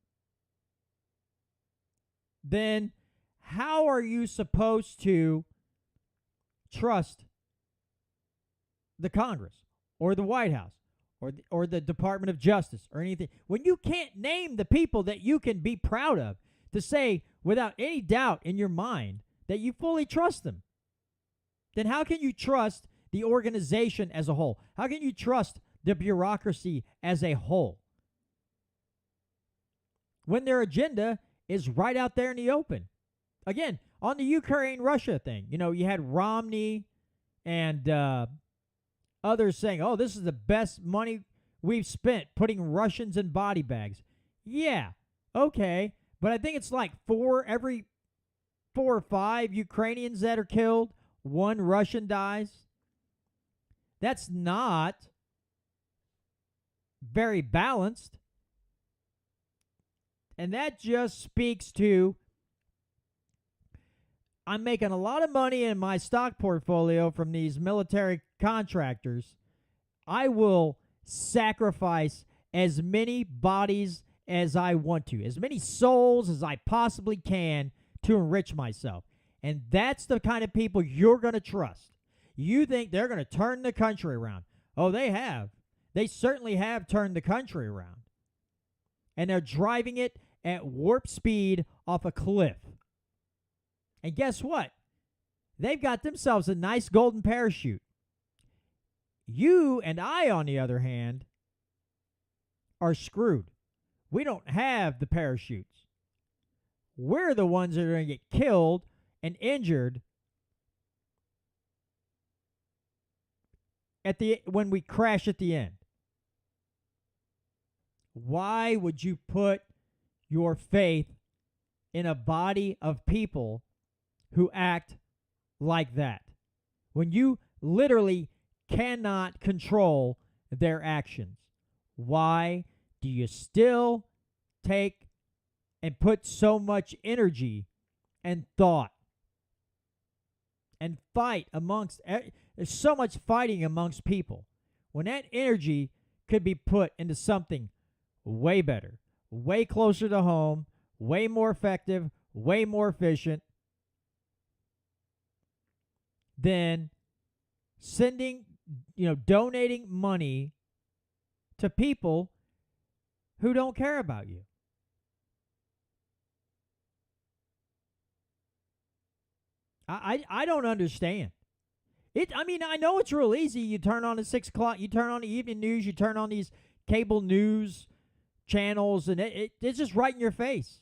then how are you supposed to trust the Congress or the White House or the Department of Justice or anything when you can't name the people that you can be proud of to say without any doubt in your mind that you fully trust them? Then how can you trust the organization as a whole? How can you trust the bureaucracy as a whole when their agenda is right out there in the open? Again, on the Ukraine-Russia thing, you had Romney and others saying, oh, this is the best money we've spent putting Russians in body bags. Yeah, okay. But I think it's like every 4 or 5 Ukrainians that are killed, 1 Russian dies. That's not very balanced. And that just speaks to, I'm making a lot of money in my stock portfolio from these military contractors. I will sacrifice as many bodies as I want to, as many souls as I possibly can to enrich myself. And that's the kind of people you're going to trust. You think they're going to turn the country around. Oh, they have. They certainly have turned the country around. And they're driving it at warp speed off a cliff. And guess what? They've got themselves a nice golden parachute. You and I, on the other hand, are screwed. We don't have the parachutes. We're the ones that are going to get killed and injured when we crash at the end. Why would you put your faith in a body of people who act like that when you literally cannot control their actions? Why do you still take and put so much energy and thought and fight amongst? There's so much fighting amongst people when that energy could be put into something way better, way closer to home, way more effective, way more efficient than donating money to people who don't care about you. I don't understand it. I mean, I know it's real easy. You turn on at 6 o'clock, you turn on the evening news, you turn on these cable news channels, and it's just right in your face.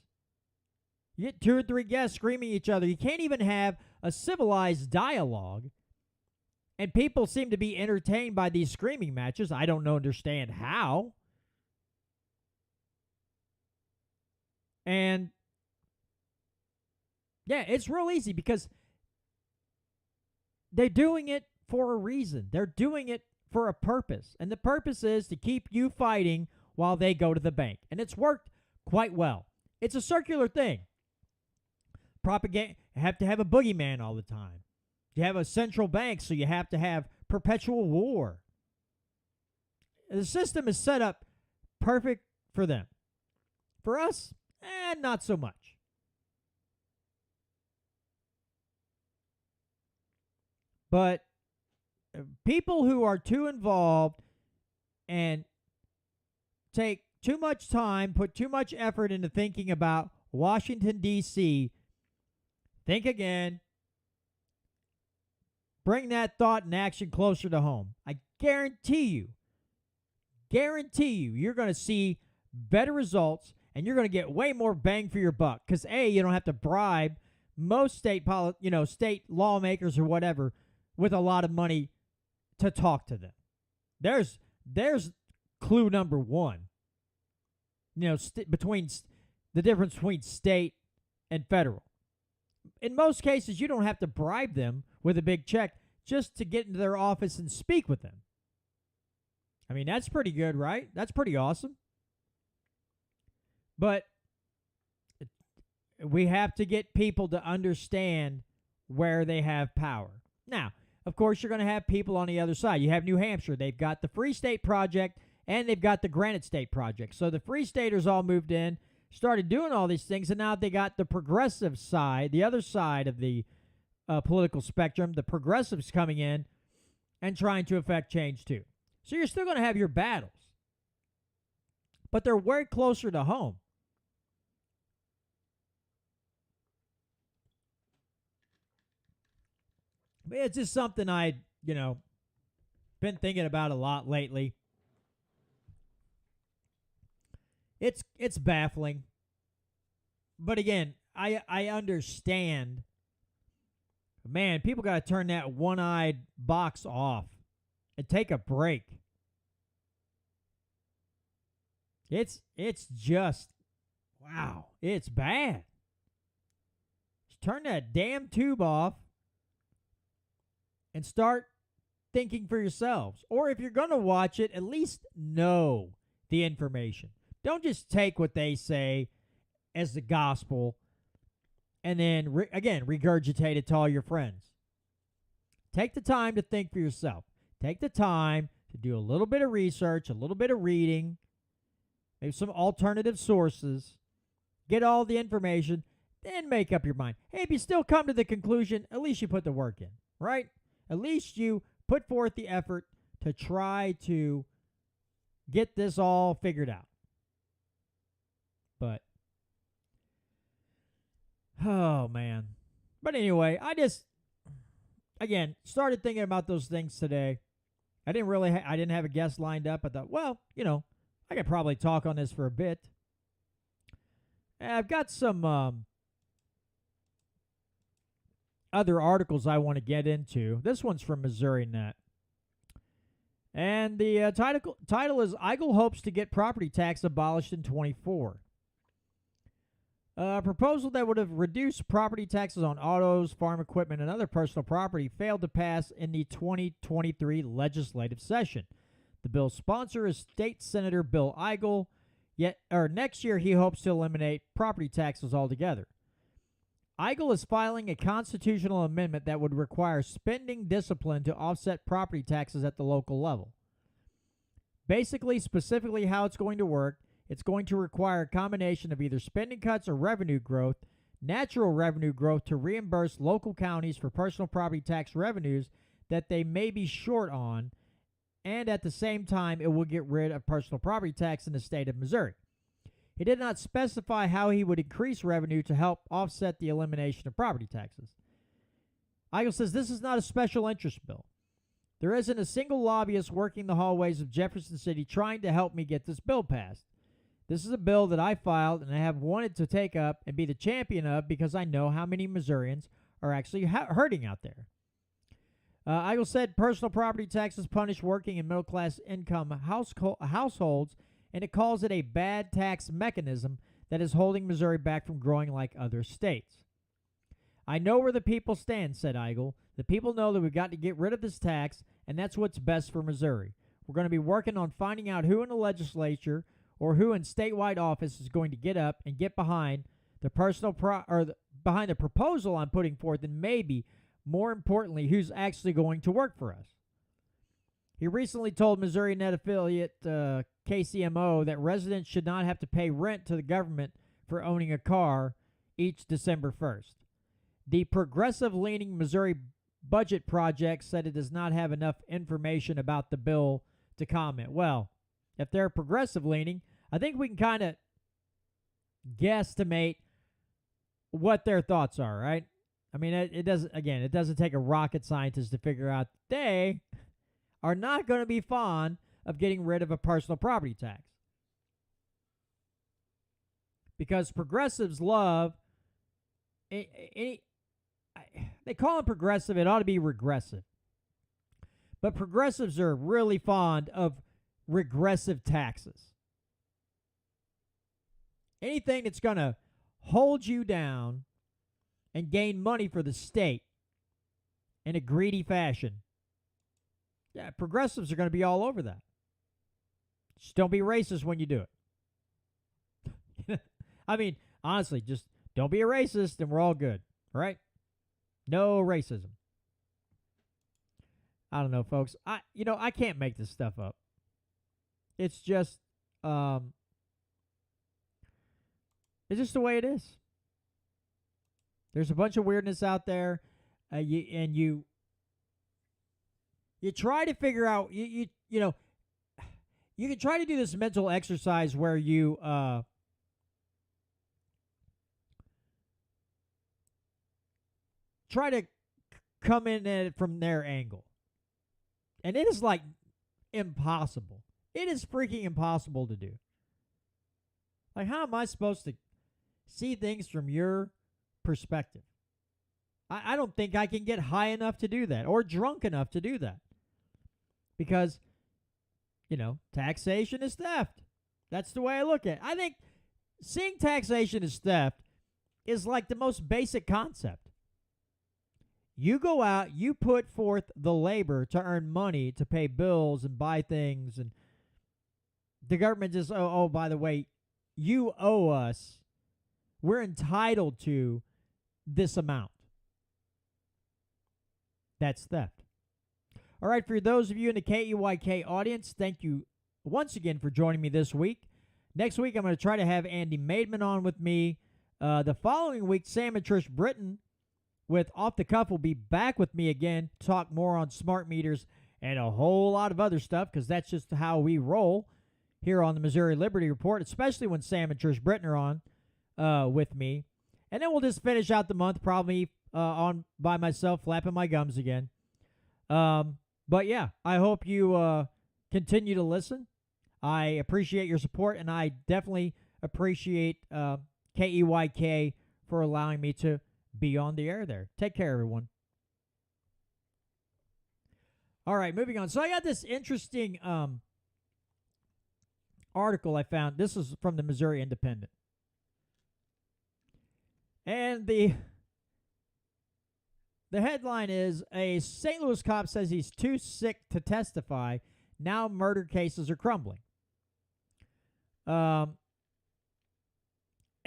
You get 2 or 3 guests screaming at each other. You can't even have a civilized dialogue. And people seem to be entertained by these screaming matches. I don't understand how. And yeah, it's real easy because they're doing it for a reason. They're doing it for a purpose. And the purpose is to keep you fighting while they go to the bank. And it's worked quite well. It's a circular thing. Propaganda, you have to have a boogeyman all the time. You have a central bank, so you have to have perpetual war. The system is set up perfect for them. For us, not so much. But people who are too involved and take too much time, put too much effort into thinking about Washington, D.C., think again. Bring that thought and action closer to home. I guarantee you, you're going to see better results and you're going to get way more bang for your buck. Because A, you don't have to bribe most state lawmakers or whatever with a lot of money to talk to them. There's clue number one. Between the difference between state and federal. in most cases, you don't have to bribe them with a big check just to get into their office and speak with them. I mean, that's pretty good, right? That's pretty awesome. But we have to get people to understand where they have power. Now, of course, you're going to have people on the other side. You have New Hampshire. They've got the Free State Project, and they've got the Granite State Project. So the Free Staters all moved in, started doing all these things, and now they got the progressive side, the other side of the political spectrum, the progressives coming in and trying to affect change too. So you're still going to have your battles, but they're way closer to home. It's just something I, been thinking about a lot lately. It's baffling. But again, I understand. Man, people got to turn that one-eyed box off and take a break. It's just, wow, it's bad. Just turn that damn tube off and start thinking for yourselves. Or if you're going to watch it, at least know the information. Don't just take what they say as the gospel and then, again, regurgitate it to all your friends. Take the time to think for yourself. Take the time to do a little bit of research, a little bit of reading, maybe some alternative sources, get all the information, then make up your mind. Hey, if you still come to the conclusion, at least you put the work in, right? At least you put forth the effort to try to get this all figured out. But, oh, man. But anyway, I just, again, started thinking about those things today. I didn't have a guest lined up. I thought, well, I could probably talk on this for a bit. And I've got some other articles I want to get into. This one's from Missouri Net. And the title is Eigel hopes to get property tax abolished in 24. A proposal that would have reduced property taxes on autos, farm equipment, and other personal property failed to pass in the 2023 legislative session. The bill's sponsor is State Senator Bill Eigel. Next year, he hopes to eliminate property taxes altogether. Eigel is filing a constitutional amendment that would require spending discipline to offset property taxes at the local level. Basically, specifically how it's going to work, it's going to require a combination of either spending cuts or revenue growth, natural revenue growth to reimburse local counties for personal property tax revenues that they may be short on, and at the same time, it will get rid of personal property tax in the state of Missouri. He did not specify how he would increase revenue to help offset the elimination of property taxes. Eigel says this is not a special interest bill. There isn't a single lobbyist working the hallways of Jefferson City trying to help me get this bill passed. This is a bill that I filed and I have wanted to take up and be the champion of because I know how many Missourians are actually hurting out there. Eigel said personal property taxes punish working and middle-class income households, and it calls it a bad tax mechanism that is holding Missouri back from growing like other states. I know where the people stand, said Eigel. The people know that we've got to get rid of this tax, and that's what's best for Missouri. We're going to be working on finding out who in the legislature or who in statewide office is going to get up and get behind the behind the proposal I'm putting forth, and maybe, more importantly, who's actually going to work for us. He recently told Missouri Net affiliate KCMO that residents should not have to pay rent to the government for owning a car each December 1st. The progressive-leaning Missouri Budget Project said it does not have enough information about the bill to comment. Well, if they're progressive-leaning, I think we can kind of guesstimate what their thoughts are, right? I mean, it doesn't take a rocket scientist to figure out they are not going to be fond of getting rid of a personal property tax. Because progressives love they call them progressive, it ought to be regressive. But progressives are really fond of regressive taxes. Anything that's going to hold you down and gain money for the state in a greedy fashion. Yeah, progressives are going to be all over that. Just don't be racist when you do it. I mean, honestly, just don't be a racist and we're all good. All right? No racism. I don't know, folks. I can't make this stuff up. It's just it's just the way it is. There's a bunch of weirdness out there, you try to figure out you can try to do this mental exercise where you try to come in at it from their angle. And it is like impossible. It is freaking impossible to do. Like, how am I supposed to see things from your perspective? I don't think I can get high enough to do that or drunk enough to do that. Because, taxation is theft. That's the way I look at it. I think seeing taxation as theft is like the most basic concept. You go out, you put forth the labor to earn money to pay bills and buy things, and the government just, oh, by the way, you owe us. We're entitled to this amount. That's theft. All right, for those of you in the KEYK audience, thank you once again for joining me this week. Next week, I'm going to try to have Andy Maidman on with me. The following week, Sam and Trish Britton with Off the Cuff will be back with me again to talk more on smart meters and a whole lot of other stuff, because that's just how we roll here on the Missouri Liberty Report, especially when Sam and Trish Britton are on with me. And then we'll just finish out the month probably on by myself, flapping my gums again. But yeah, I hope you continue to listen. I appreciate your support, and I definitely appreciate KEYK for allowing me to be on the air there. Take care, everyone. All right, moving on. So I got this interesting article I found. This is from the Missouri Independent. And the headline is, a St. Louis cop says he's too sick to testify. Now murder cases are crumbling. And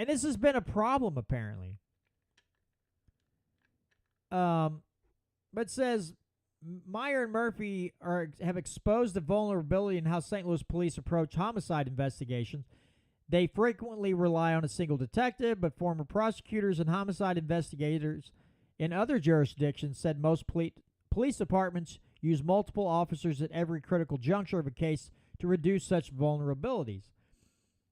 this has been a problem, apparently. But it says Meyer and Murphy have exposed the vulnerability in how St. Louis police approach homicide investigations. They frequently rely on a single detective, but former prosecutors and homicide investigators in other jurisdictions said most police departments use multiple officers at every critical juncture of a case to reduce such vulnerabilities.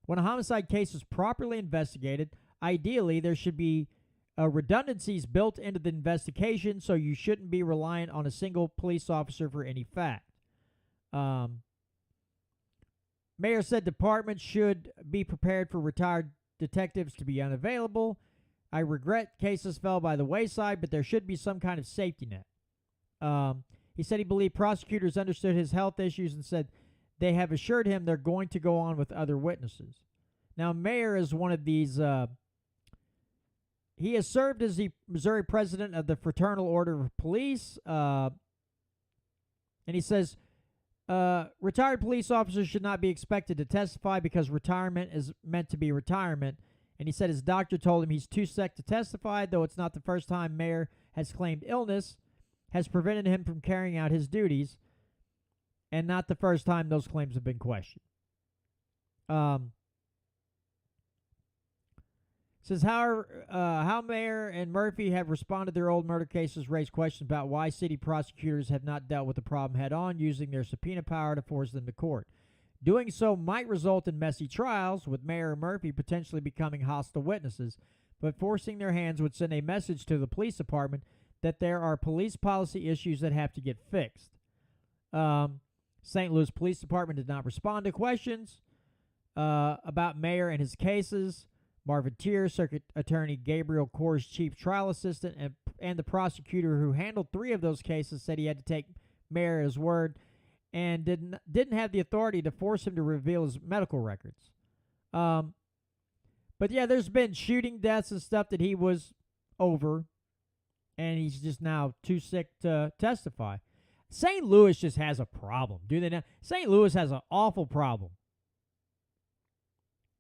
When a homicide case is properly investigated, ideally there should be redundancies built into the investigation, so you shouldn't be reliant on a single police officer for any fact. Mayor said departments should be prepared for retired detectives to be unavailable. I regret cases fell by the wayside, but there should be some kind of safety net. He said he believed prosecutors understood his health issues and said they have assured him they're going to go on with other witnesses. Now, Mayer is one of these. He has served as the Missouri president of the Fraternal Order of Police. And he says retired police officers should not be expected to testify because retirement is meant to be retirement. And he said his doctor told him he's too sick to testify, though it's not the first time Mayer has claimed illness has prevented him from carrying out his duties, and not the first time those claims have been questioned. Says how Mayer and Murphy have responded to their old murder cases raise questions about why city prosecutors have not dealt with the problem head-on, using their subpoena power to force them to court. Doing so might result in messy trials, with Mayer and Murphy potentially becoming hostile witnesses, but forcing their hands would send a message to the police department that there are police policy issues that have to get fixed. St. Louis Police Department did not respond to questions about Mayer and his cases. Marvin Tier, Circuit Attorney Gabriel Corr's chief trial assistant, and the prosecutor who handled 3 of those cases said he had to take Mayer at his word and didn't have the authority to force him to reveal his medical records. But yeah, there's been shooting deaths and stuff that he was over, and he's just now too sick to testify. St. Louis just has a problem, do they not? St. Louis has an awful problem.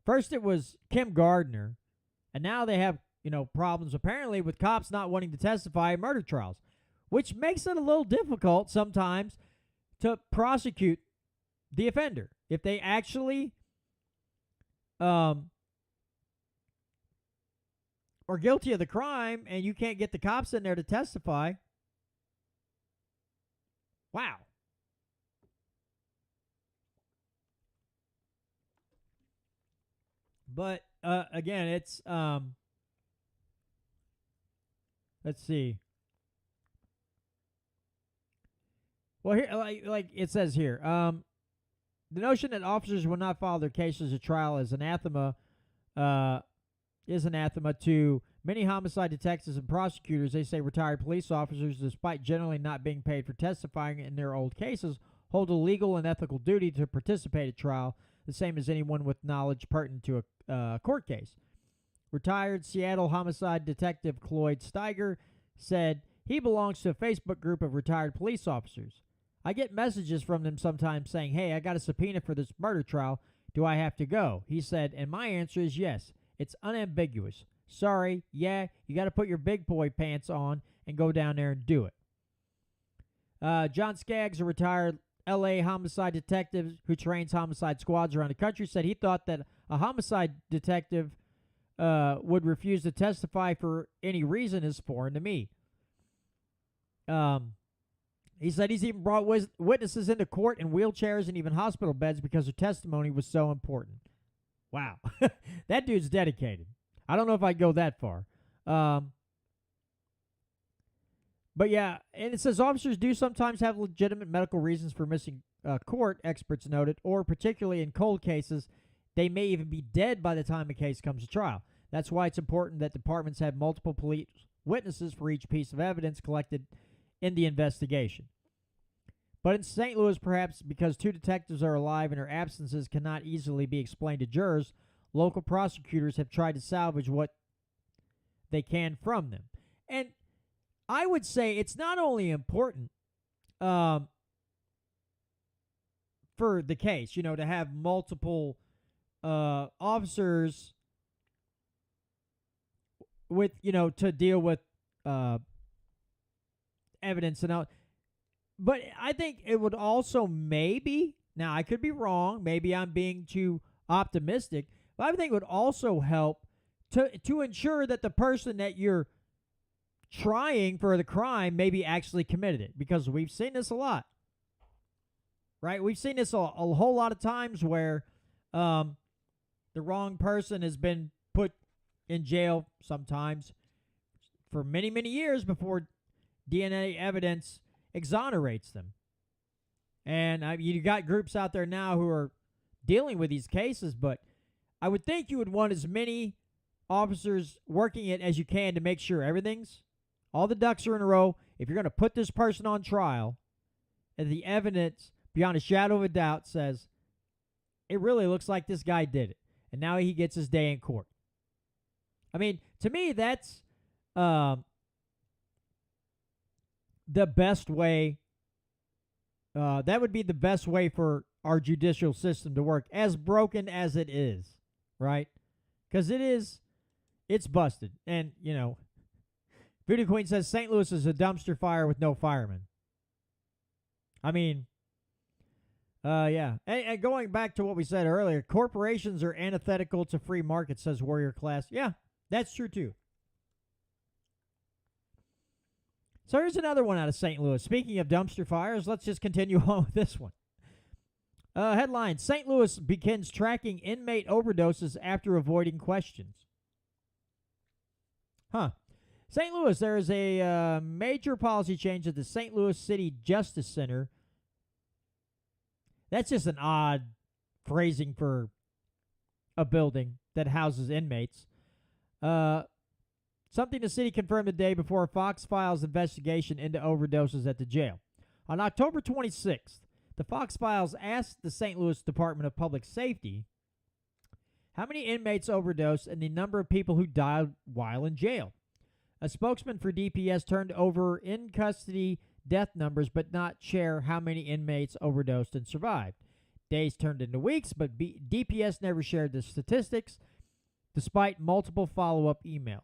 First it was Kim Gardner, and now they have, problems apparently with cops not wanting to testify in murder trials, which makes it a little difficult sometimes to prosecute the offender. If they actually are guilty of the crime and you can't get the cops in there to testify, wow. But again, it's let's see. Well, here, like it says here, the notion that officers will not follow their cases at trial is anathema to many homicide detectives and prosecutors. They say retired police officers, despite generally not being paid for testifying in their old cases, hold a legal and ethical duty to participate at trial, the same as anyone with knowledge pertinent to a court case. Retired Seattle homicide detective Cloyd Steiger said he belongs to a Facebook group of retired police officers. I get messages from them sometimes saying, hey, I got a subpoena for this murder trial. Do I have to go? He said, and my answer is yes. It's unambiguous. Sorry, yeah, you got to put your big boy pants on and go down there and do it. John Skaggs, a retired L.A. homicide detective who trains homicide squads around the country, said he thought that a homicide detective would refuse to testify for any reason is foreign to me. He said he's even brought witnesses into court in wheelchairs and even hospital beds because their testimony was so important. Wow. That dude's dedicated. I don't know if I'd go that far. But yeah, and it says officers do sometimes have legitimate medical reasons for missing court, experts noted, or particularly in cold cases, they may even be dead by the time a case comes to trial. That's why it's important that departments have multiple police witnesses for each piece of evidence collected in the investigation. But in St. Louis, perhaps because two detectives are alive and their absences cannot easily be explained to jurors, local prosecutors have tried to salvage what they can from them. And I would say it's not only important for the case, to have multiple officers with, to deal with evidence and all. But I think it would also maybe, now I could be wrong, maybe I'm being too optimistic, but I think it would also help to ensure that the person that you're trying for the crime maybe actually committed it, because we've seen this a lot, right? We've seen this a whole lot of times where the wrong person has been put in jail sometimes for many, many years before DNA evidence exonerates them. And you got groups out there now who are dealing with these cases, but I would think you would want as many officers working it as you can to make sure all the ducks are in a row. If you're going to put this person on trial, and the evidence, beyond a shadow of a doubt, says it really looks like this guy did it, and now he gets his day in court. I mean, to me, that's the best way. That would be the best way for our judicial system to work, as broken as it is, right? Because it's busted. And, Voodoo Queen says St. Louis is a dumpster fire with no firemen. I mean, yeah. And going back to what we said earlier, corporations are antithetical to free market, says Warrior Class. Yeah, that's true too. So here's another one out of St. Louis. Speaking of dumpster fires, let's just continue on with this one. Headline, St. Louis begins tracking inmate overdoses after avoiding questions. St. Louis, there is a major policy change at the St. Louis City Justice Center. That's just an odd phrasing for a building that houses inmates. Something the city confirmed the day before Fox Files investigation into overdoses at the jail. On October 26th, the Fox Files asked the St. Louis Department of Public Safety how many inmates overdosed and the number of people who died while in jail. A spokesman for DPS turned over in-custody death numbers but not share how many inmates overdosed and survived. Days turned into weeks, but DPS never shared the statistics despite multiple follow-up emails.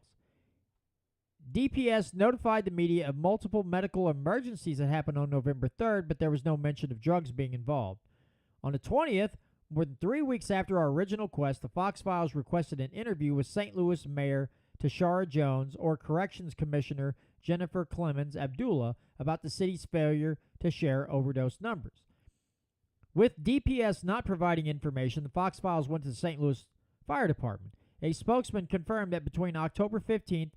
DPS notified the media of multiple medical emergencies that happened on November 3rd, but there was no mention of drugs being involved. On the 20th, more than 3 weeks after our original quest, the Fox Files requested an interview with St. Louis Mayor Tashara Jones or Corrections Commissioner Jennifer Clemens Abdullah about the city's failure to share overdose numbers. With DPS not providing information, the Fox Files went to the St. Louis Fire Department. A spokesman confirmed that between October 15th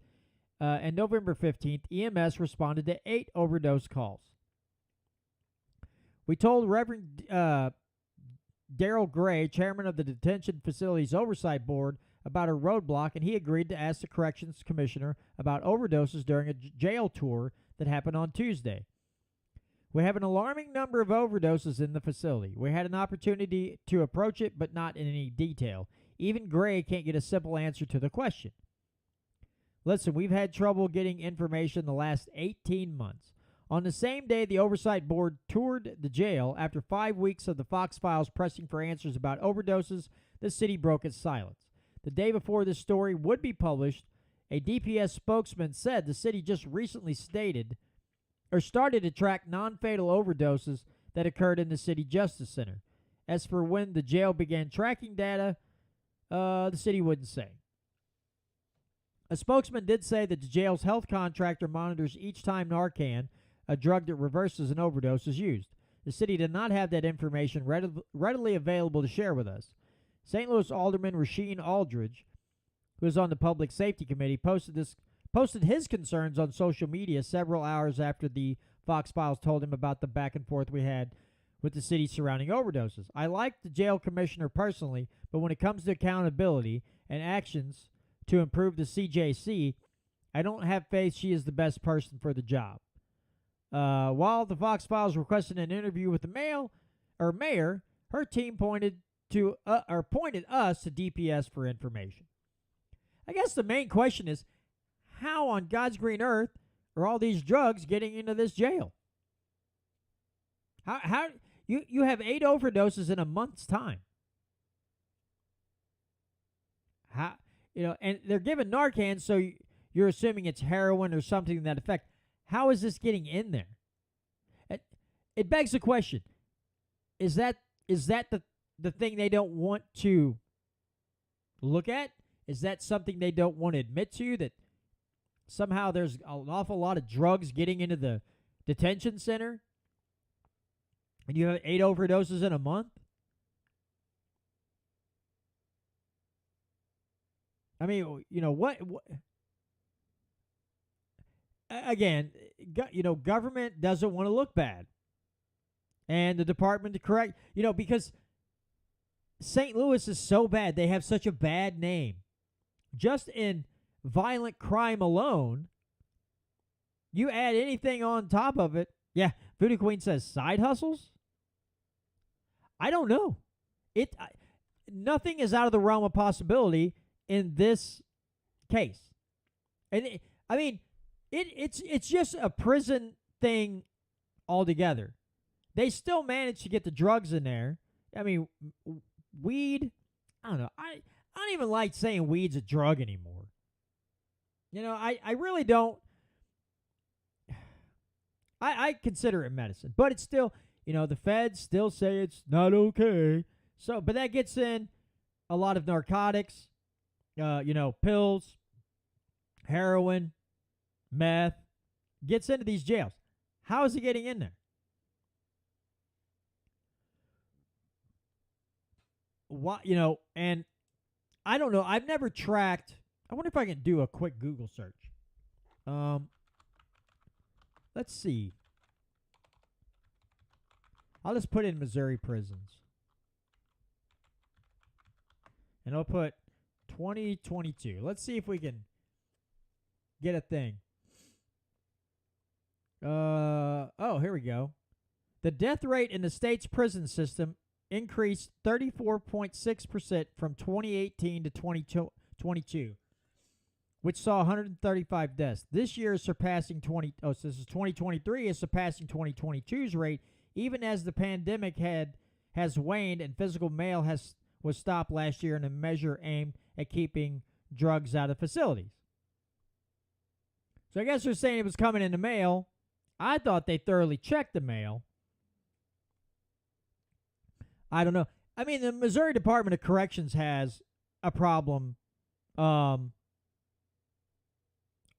and November 15th, EMS responded to 8 overdose calls. We told Reverend Daryl Gray, chairman of the Detention Facilities Oversight Board, about a roadblock, and he agreed to ask the corrections commissioner about overdoses during a jail tour that happened on Tuesday. We have an alarming number of overdoses in the facility. We had an opportunity to approach it, but not in any detail. Even Gray can't get a simple answer to the question. Listen, we've had trouble getting information the last 18 months. On the same day, the Oversight Board toured the jail. After 5 weeks of the Fox Files pressing for answers about overdoses, the city broke its silence. The day before this story would be published, a DPS spokesman said the city just recently started to track non-fatal overdoses that occurred in the City Justice Center. As for when the jail began tracking data, the city wouldn't say. A spokesman did say that the jail's health contractor monitors each time Narcan, a drug that reverses an overdose, is used. The city did not have that information readily available to share with us. St. Louis Alderman Rasheed Aldridge, who is on the Public Safety Committee, posted his concerns on social media several hours after the Fox Files told him about the back and forth we had with the city surrounding overdoses. I like the jail commissioner personally, but when it comes to accountability and actions to improve the CJC, I don't have faith she is the best person for the job. While the Fox Files requested an interview with the mayor, her team pointed us to DPS for information. I guess the main question is, how on God's green earth are all these drugs getting into this jail? How you have 8 overdoses in a month's time? How, and they're giving Narcan, so you're assuming it's heroin or something to that effect. How is this getting in there? It begs the question: is that the thing they don't want to look at? Is that something they don't want to admit to, that somehow there's an awful lot of drugs getting into the detention center and you have 8 overdoses in a month? I mean, what again, government doesn't want to look bad. And the department to correct, because St. Louis is so bad. They have such a bad name. Just in violent crime alone, you add anything on top of it. Yeah, Voodoo Queen says side hustles? I don't know. Nothing is out of the realm of possibility in this case. And it's just a prison thing altogether. They still managed to get the drugs in there. I mean, weed, I don't know. I don't even like saying weed's a drug anymore. I really don't. I consider it medicine, but it's still, the feds still say it's not okay. So, but that gets in a lot of narcotics, pills, heroin, meth, gets into these jails. How is it getting in there? What, and I don't know. I've never tracked. I wonder if I can do a quick Google search. Let's see. I'll just put in Missouri prisons. And I'll put 2022. Let's see if we can get a thing. Here we go. The death rate in the state's prison system increased 34.6% from 2018 to 2022, which saw 135 deaths. This year is surpassing so this is 2023 is surpassing 2022's rate, even as the pandemic has waned and physical mail was stopped last year in a measure aimed at keeping drugs out of facilities. So I guess they're saying it was coming in the mail. I thought they thoroughly checked the mail. I don't know. I mean, the Missouri Department of Corrections has a problem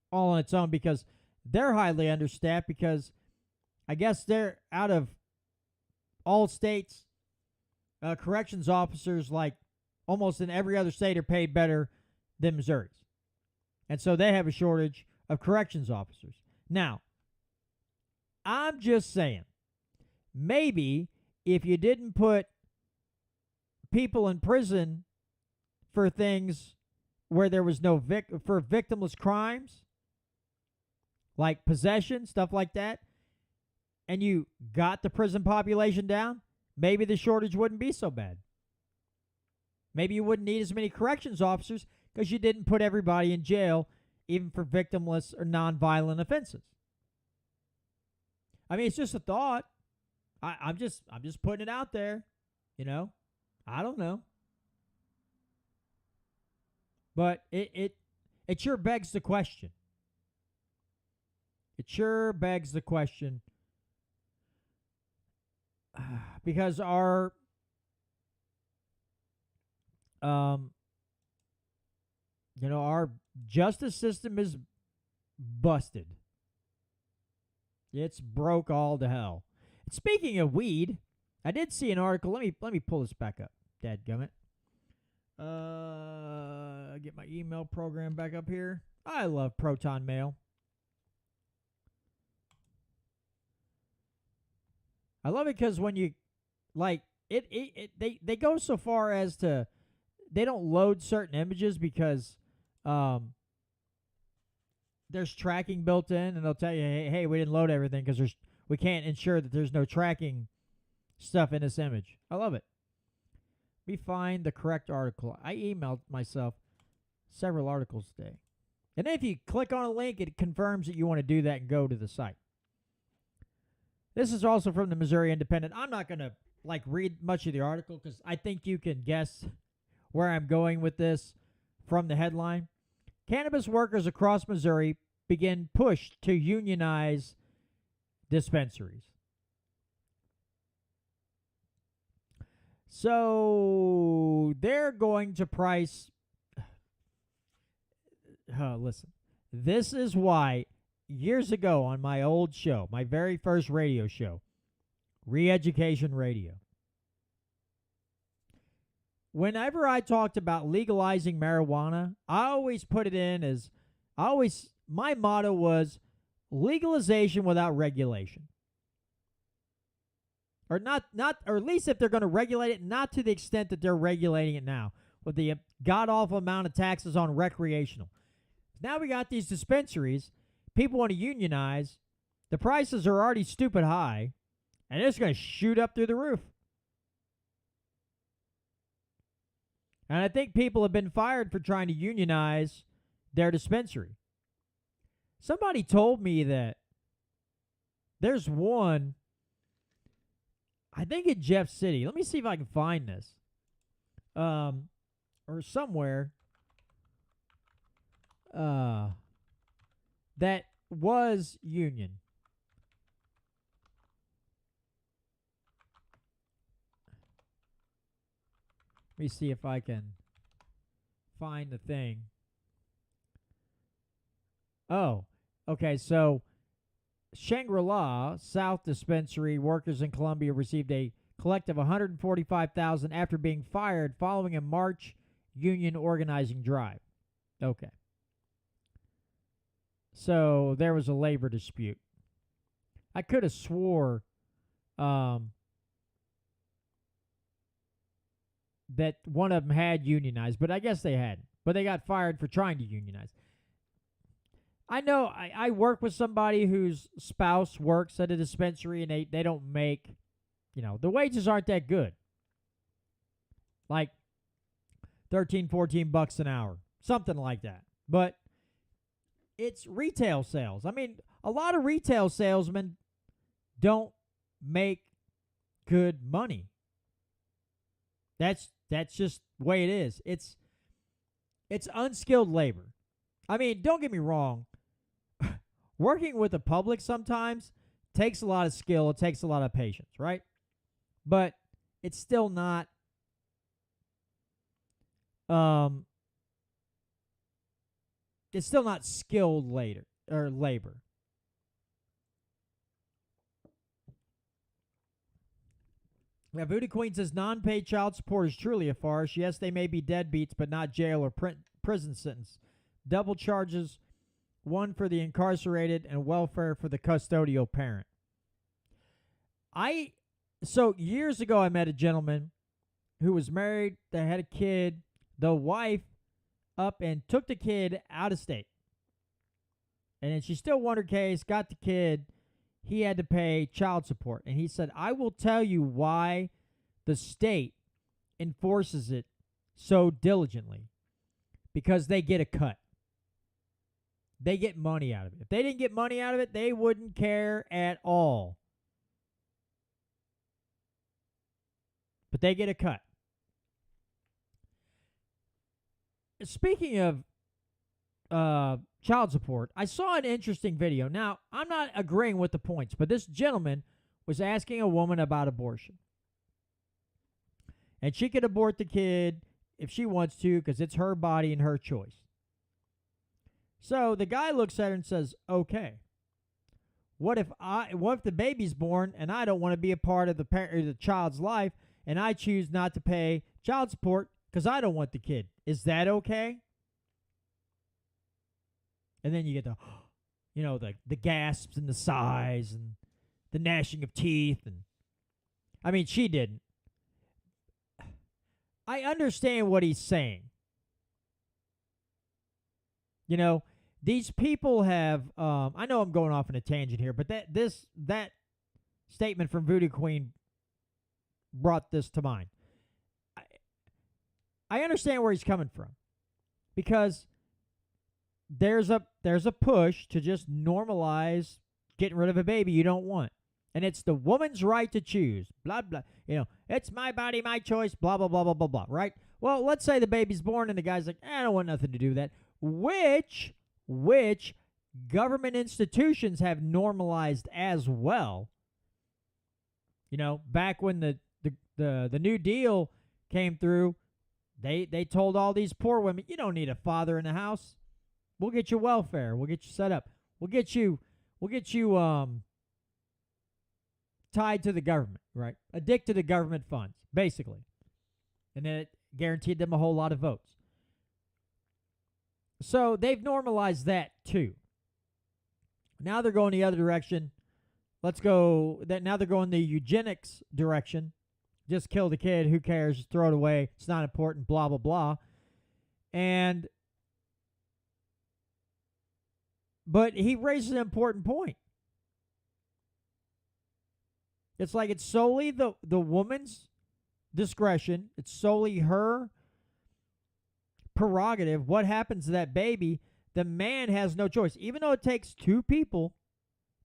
all on its own because they're highly understaffed because I guess they're out of all states, corrections officers, like almost in every other state, are paid better than Missouri's. And so they have a shortage of corrections officers. Now, I'm just saying, maybe if you didn't put people in prison for things where there was no for victimless crimes, like possession, stuff like that, and you got the prison population down, maybe the shortage wouldn't be so bad. Maybe you wouldn't need as many corrections officers because you didn't put everybody in jail, even for victimless or nonviolent offenses. I mean, it's just a thought. I'm just putting it out there, you know. I don't know, but it sure begs the question. It sure begs the question because our our justice system is busted. It's broke all to hell. And speaking of weed, I did see an article. Let me pull this back up. Dadgummit. Get my email program back up here. I love Proton Mail. I love it because when you like they go so far as to they don't load certain images because there's tracking built in, and they'll tell you, hey, we didn't load everything because we can't ensure that there's no tracking stuff in this image. I love it. Let me find the correct article. I emailed myself several articles today. And if you click on a link, it confirms that you want to do that and go to the site. This is also from the Missouri Independent. I'm not going to read much of the article because I think you can guess where I'm going with this from the headline. Cannabis workers across Missouri begin push to unionize dispensaries. So they're going to price. Listen, this is why years ago on my old show, my very first radio show, Re-Education Radio, whenever I talked about legalizing marijuana, I always put it in as my motto was legalization without regulation. Or or at least if they're going to regulate it, not to the extent that they're regulating it now, with the god-awful amount of taxes on recreational. Now we got these dispensaries, people want to unionize, the prices are already stupid high, and it's going to shoot up through the roof. And I think people have been fired for trying to unionize their dispensary. Somebody told me that there's one, I think in Jeff City. Let me see if I can find this. Or somewhere. That was union. Let me see if I can find the thing. Oh, okay. So Shangri-La South Dispensary workers in Columbia received a collective $145,000 after being fired following a March union organizing drive. Okay. So there was a labor dispute. I could have swore that one of them had unionized, but I guess they hadn't. But they got fired for trying to unionize. I know I work with somebody whose spouse works at a dispensary, and they don't make, the wages aren't that good. Like $13, $14 an hour, something like that. But it's retail sales. I mean, a lot of retail salesmen don't make good money. That's just the way it is. It's unskilled labor. I mean, don't get me wrong. Working with the public sometimes takes a lot of skill. It takes a lot of patience, right? But it's still not skilled labor. Now, Voodoo Queen says non-paid child support is truly a farce. Yes, they may be deadbeats, but not jail or prison sentence. Double charges, one for the incarcerated and welfare for the custodial parent. So years ago, I met a gentleman who was married, they had a kid. The wife up and took the kid out of state. And then she still won her case, got the kid. He had to pay child support. And he said, I will tell you why the state enforces it so diligently. Because they get a cut. They get money out of it. If they didn't get money out of it, they wouldn't care at all. But they get a cut. Speaking of child support, I saw an interesting video. Now, I'm not agreeing with the points, but this gentleman was asking a woman about abortion. And she could abort the kid if she wants to because it's her body and her choice. So the guy looks at her and says, okay, what if the baby's born and I don't want to be a part of the child's life and I choose not to pay child support because I don't want the kid? Is that okay? And then you get the gasps and the sighs and the gnashing of teeth. And I mean, she didn't. I understand what he's saying. These people have, I know I'm going off on a tangent here, but that statement from Voodoo Queen brought this to mind. I understand where he's coming from because there's a push to just normalize getting rid of a baby you don't want. And it's the woman's right to choose, blah, blah. It's my body, my choice, blah, blah, blah, blah, blah, blah, right? Well, let's say the baby's born and the guy's like, I don't want nothing to do with that. Which government institutions have normalized as well. Back when the New Deal came through, they told all these poor women, you don't need a father in the house. We'll get you welfare. We'll get you set up. We'll get you tied to the government, right? Addicted to government funds, basically. And then it guaranteed them a whole lot of votes. So they've normalized that too. Now they're going the other direction. Now they're going the eugenics direction. Just kill the kid. Who cares? Just throw it away. It's not important. Blah, blah, blah. But he raises an important point. It's like it's solely the woman's discretion. It's solely her prerogative. What happens to that baby? The man has no choice. Even though it takes two people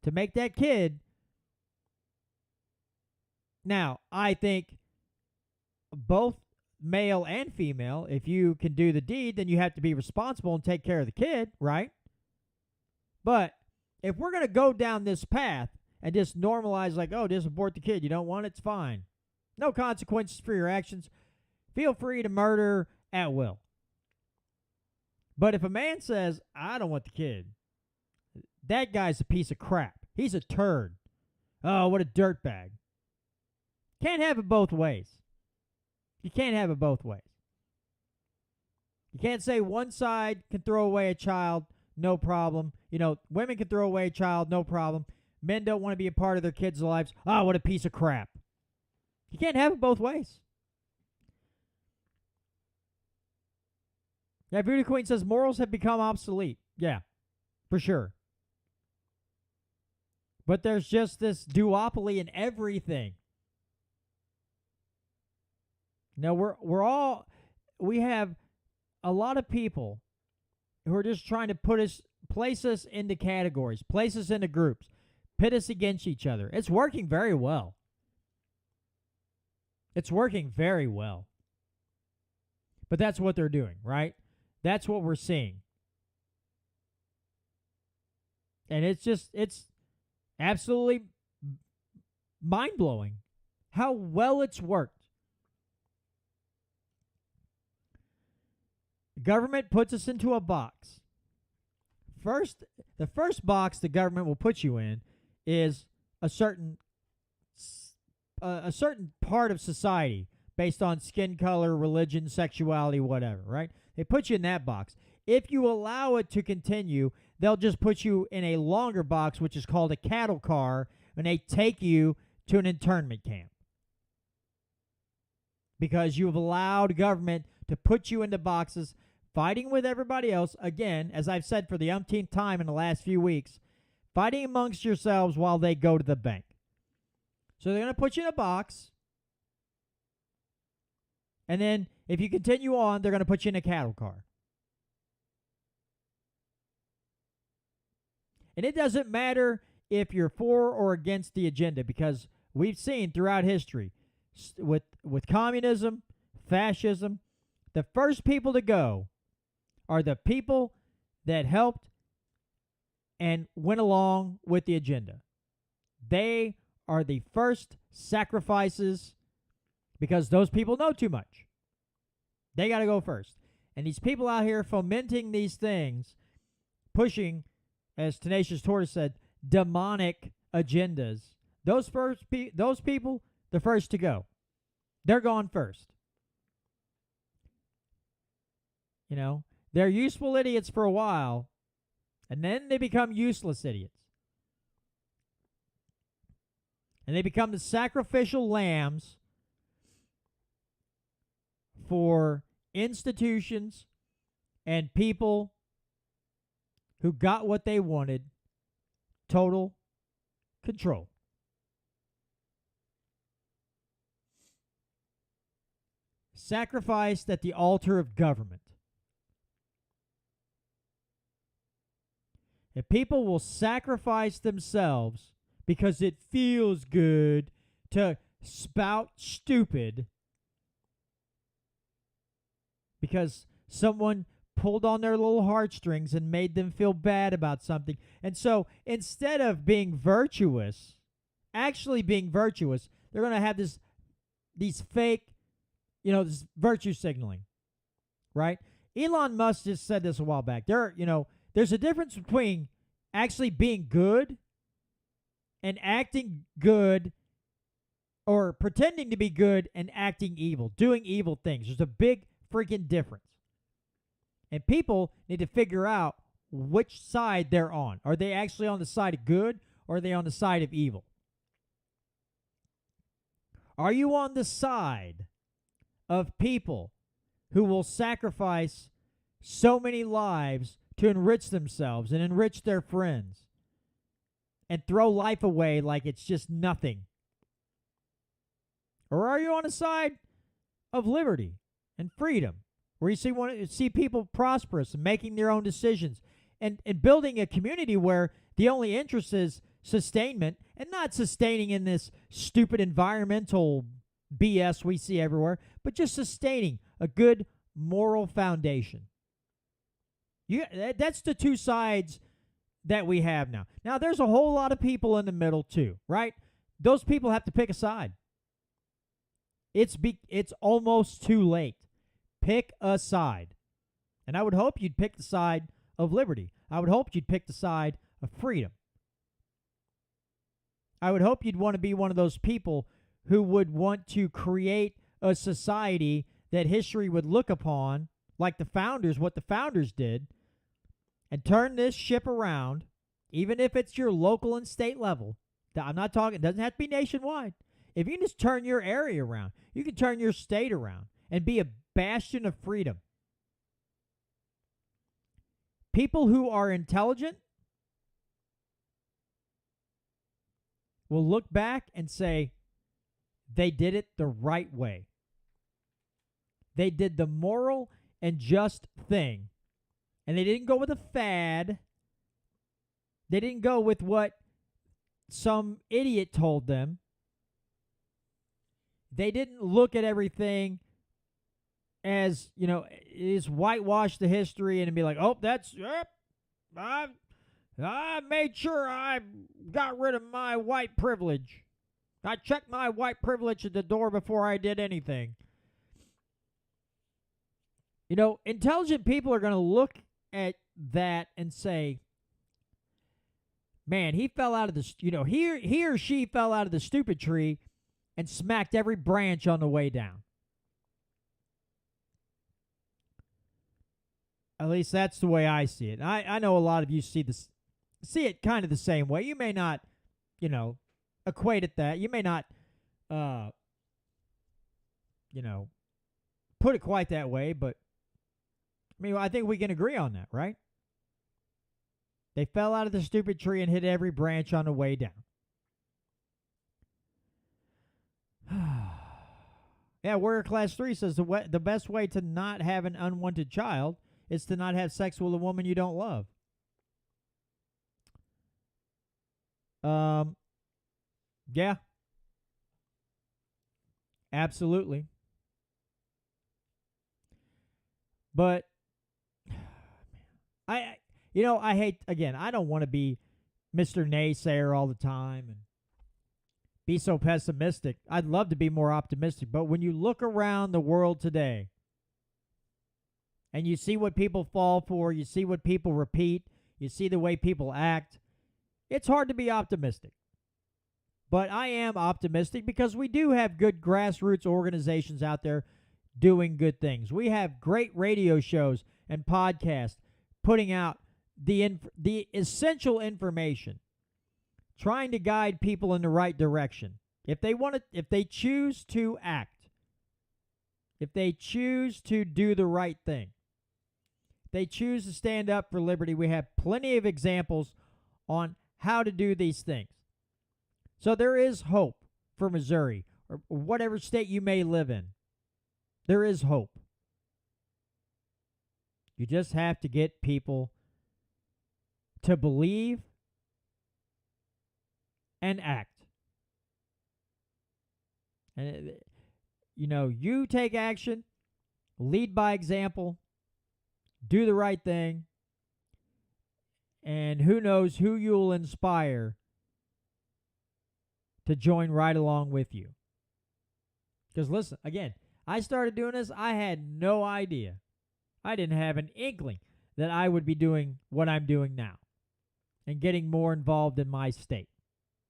to make that kid. Now, I think both male and female, if you can do the deed, then you have to be responsible and take care of the kid, right? But if we're going to go down this path and just normalize like, oh, just abort the kid. You don't want it? It's fine. No consequences for your actions. Feel free to murder at will. But if a man says, I don't want the kid, that guy's a piece of crap. He's a turd. Oh, what a dirtbag. Can't have it both ways. You can't have it both ways. You can't say one side can throw away a child, no problem. Women can throw away a child, no problem. Men don't want to be a part of their kids' lives. Oh, what a piece of crap. You can't have it both ways. Yeah, Voodoo Queen says morals have become obsolete. Yeah, for sure. But there's just this duopoly in everything. Now we have a lot of people who are just trying to place us into categories, place us into groups, pit us against each other. It's working very well. It's working very well. But that's what they're doing, right? That's what we're seeing. And it's absolutely mind-blowing how well it's worked. Government puts us into a box. The first box the government will put you in is a certain part of society based on skin color, religion, sexuality, whatever, right? They put you in that box. If you allow it to continue, they'll just put you in a longer box, which is called a cattle car, and they take you to an internment camp. Because you've allowed government to put you into boxes, fighting with everybody else, again, as I've said for the umpteenth time in the last few weeks, fighting amongst yourselves while they go to the bank. So they're going to put you in a box, and then if you continue on, they're going to put you in a cattle car. And it doesn't matter if you're for or against the agenda, because we've seen throughout history, with communism, fascism, the first people to go are the people that helped and went along with the agenda. They are the first sacrifices because those people know too much. They got to go first. And these people out here fomenting these things, pushing, as Tenacious Tortoise said, demonic agendas, those people, the first to go. They're gone first. You know, they're useful idiots for a while, and then they become useless idiots. And they become the sacrificial lambs for institutions and people who got what they wanted, total control. Sacrificed at the altar of government. If people will sacrifice themselves because it feels good to spout stupid because someone pulled on their little heartstrings and made them feel bad about something. And so instead of being virtuous, actually being virtuous, they're going to have these fake, this virtue signaling, right? Elon Musk just said this a while back. There's a difference between actually being good and acting good, or pretending to be good and acting evil, doing evil things. There's a big freaking difference. And people need to figure out which side they're on. Are they actually on the side of good, or are they on the side of evil? Are you on the side of people who will sacrifice so many lives to enrich themselves and enrich their friends and throw life away like it's just nothing? Or are you on the side of liberty and freedom, where you want to see people prosperous and making their own decisions and building a community where the only interest is sustainment, and not sustaining in this stupid environmental BS we see everywhere, but just sustaining a good moral foundation? That's the two sides that we have now. Now, there's a whole lot of people in the middle too, right? Those people have to pick a side. It's almost too late. Pick a side. And I would hope you'd pick the side of liberty. I would hope you'd pick the side of freedom. I would hope you'd want to be one of those people who would want to create a society that history would look upon, like the founders, what the founders did, and turn this ship around, even if it's your local and state level. I'm not talking, it doesn't have to be nationwide. If you just turn your area around, you can turn your state around and be a bastion of freedom. People who are intelligent will look back and say they did it the right way. They did the moral and just thing. And they didn't go with a fad They didn't go with what some idiot told them. They didn't look at everything as, is whitewash the history and be like, oh, I made sure I got rid of my white privilege. I checked my white privilege at the door before I did anything. Intelligent people are going to look at that and say, man, he fell out of the, he or she fell out of the stupid tree and smacked every branch on the way down. At least that's the way I see it. I know a lot of you see it kind of the same way. You may not, equate it that. You may not, put it quite that way, but I think we can agree on that, right? They fell out of the stupid tree and hit every branch on the way down. Yeah, Warrior Class 3 says the best way to not have an unwanted child is to not have sex with a woman you don't love. Yeah. Absolutely. But I hate, again, I don't want to be Mr. Naysayer all the time and be so pessimistic. I'd love to be more optimistic, but when you look around the world today and you see what people fall for, you see what people repeat, you see the way people act, it's hard to be optimistic. But I am optimistic because we do have good grassroots organizations out there doing good things. We have great radio shows and podcasts putting out the essential information, trying to guide people in the right direction. If they choose to act, if they choose to do the right thing, if they choose to stand up for liberty, we have plenty of examples on how to do these things. So there is hope for Missouri or whatever state you may live in. There is hope. You just have to get people to believe and act. And, you take action, lead by example, do the right thing, and who knows who you'll inspire to join right along with you. Because listen, again, I started doing this, I had no idea. I didn't have an inkling that I would be doing what I'm doing now and getting more involved in my state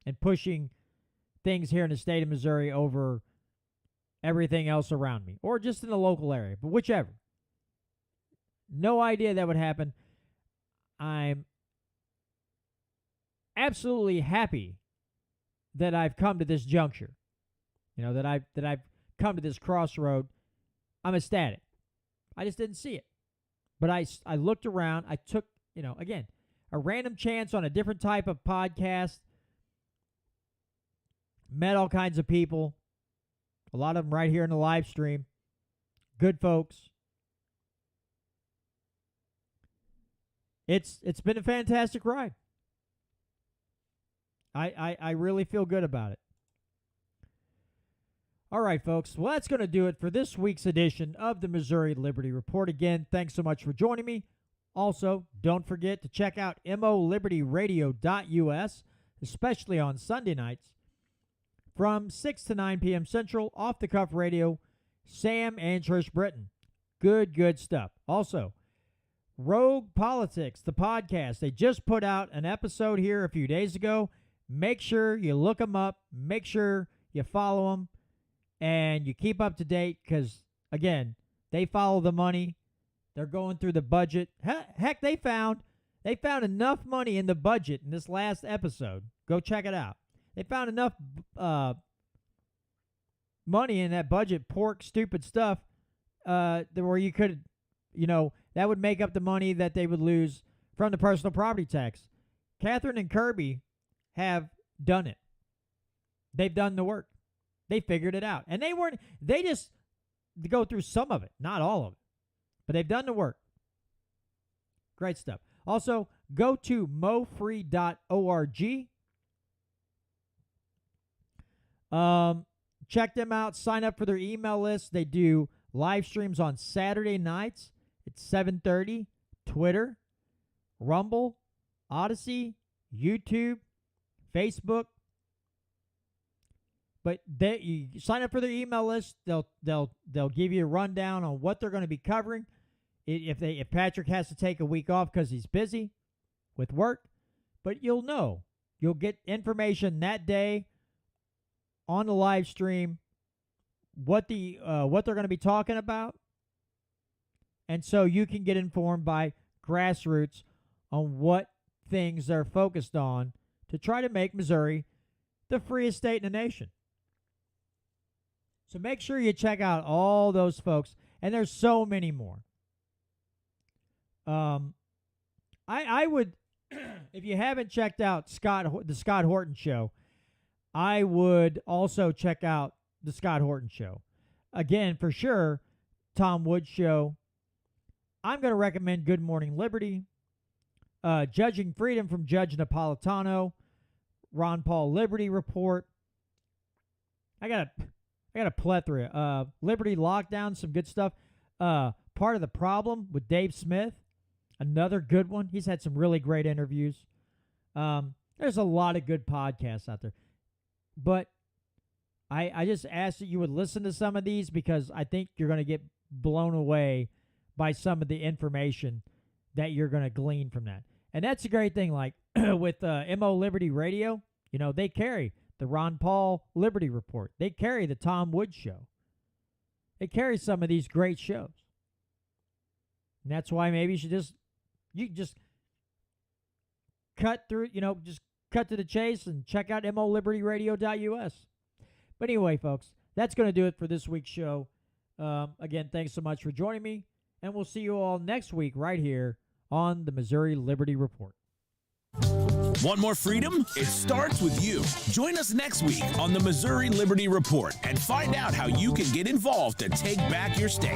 and pushing things here in the state of Missouri over everything else around me or just in the local area, but whichever. No idea that would happen. I'm absolutely happy that I've come to this juncture. That I've come to this crossroad. I'm ecstatic. I just didn't see it. But I looked around. I took, again, a random chance on a different type of podcast. Met all kinds of people. A lot of them right here in the live stream. Good folks. It's been a fantastic ride. I really feel good about it. All right, folks. Well, that's going to do it for this week's edition of the Missouri Liberty Report. Again, thanks so much for joining me. Also, don't forget to check out molibertyradio.us, especially on Sunday nights, from 6 to 9 p.m. Central, off-the-cuff radio, Sam and Trish Britton. Good stuff. Also, Rogue Politics, the podcast. They just put out an episode here a few days ago. Make sure you look them up. Make sure you follow them. And you keep up to date because, again, they follow the money. They're going through the budget. Heck, they found enough money in the budget in this last episode. Go check it out. They found enough money in that budget, pork, stupid stuff, where you could, that would make up the money that they would lose from the personal property tax. Catherine and Kirby have done it. They've done the work. They figured it out. And they just go through some of it, not all of it. But they've done the work. Great stuff. Also, go to mofree.org. Check them out. Sign up for their email list. They do live streams on Saturday nights at 7:30. Twitter, Rumble, Odyssey, YouTube, Facebook. But you sign up for their email list. They'll give you a rundown on what they're going to be covering. If Patrick has to take a week off because he's busy with work, but you'll know. You'll get information that day on the live stream what they're going to be talking about, and so you can get informed by Grassroots on what things they're focused on to try to make Missouri the freest state in the nation. So make sure you check out all those folks, and there's so many more. I would, if you haven't checked out the Scott Horton Show, I would also check out the Scott Horton Show. Again, for sure, Tom Woods Show. I'm going to recommend Good Morning Liberty, Judging Freedom from Judge Napolitano, Ron Paul Liberty Report. I got a plethora. Liberty Lockdown, some good stuff. Part of the Problem with Dave Smith, another good one. He's had some really great interviews. There's a lot of good podcasts out there. But I just ask that you would listen to some of these because I think you're going to get blown away by some of the information that you're going to glean from that. And that's a great thing. Like with MO Liberty Radio, they carry the Ron Paul Liberty Report. They carry the Tom Woods Show. They carry some of these great shows. And that's why maybe you just cut through, just cut to the chase and check out MOLibertyRadio.us. But anyway, folks, that's going to do it for this week's show. Again, thanks so much for joining me, and we'll see you all next week right here on the Missouri Liberty Report. Want more freedom? It starts with you. Join us next week on the Missouri Liberty Report and find out how you can get involved to take back your state.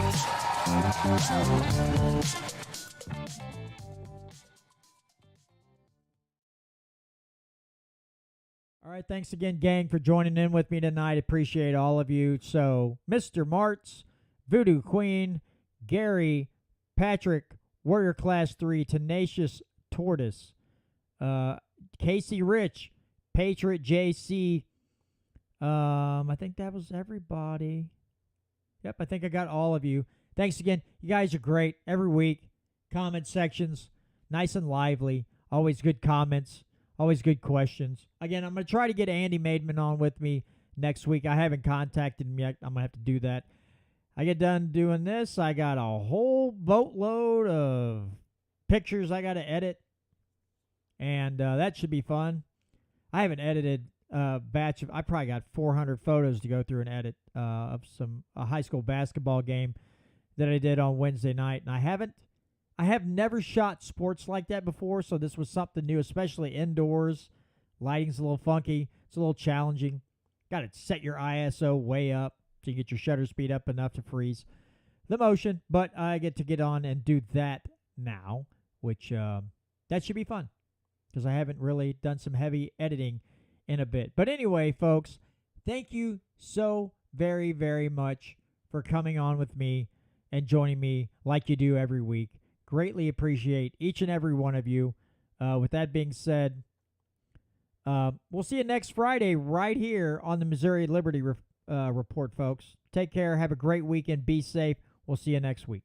All right, thanks again, gang, for joining in with me tonight. Appreciate all of you. So, Mr. Martz, Voodoo Queen, Gary, Patrick, Warrior Class 3, Tenacious Tortoise, Casey Rich, Patriot JC. I think that was everybody. Yep, I think I got all of you. Thanks again. You guys are great every week. Comment sections, nice and lively. Always good comments. Always good questions. Again, I'm going to try to get Andy Maidman on with me next week. I haven't contacted him yet. I'm going to have to do that. I get done doing this, I got a whole boatload of pictures I got to edit, and that should be fun. I haven't edited a batch of, I probably got 400 photos to go through and edit of a high school basketball game that I did on Wednesday night, and I have never shot sports like that before, so this was something new, especially indoors. Lighting's a little funky. It's a little challenging. Got to set your ISO way up so you get your shutter speed up enough to freeze the motion, but I get on and do that now, which that should be fun because I haven't really done some heavy editing in a bit. But anyway, folks, thank you so very, very much for coming on with me and joining me like you do every week. Greatly appreciate each and every one of you. With that being said, we'll see you next Friday right here on the Missouri Liberty Report, folks. Take care. Have a great weekend. Be safe. We'll see you next week.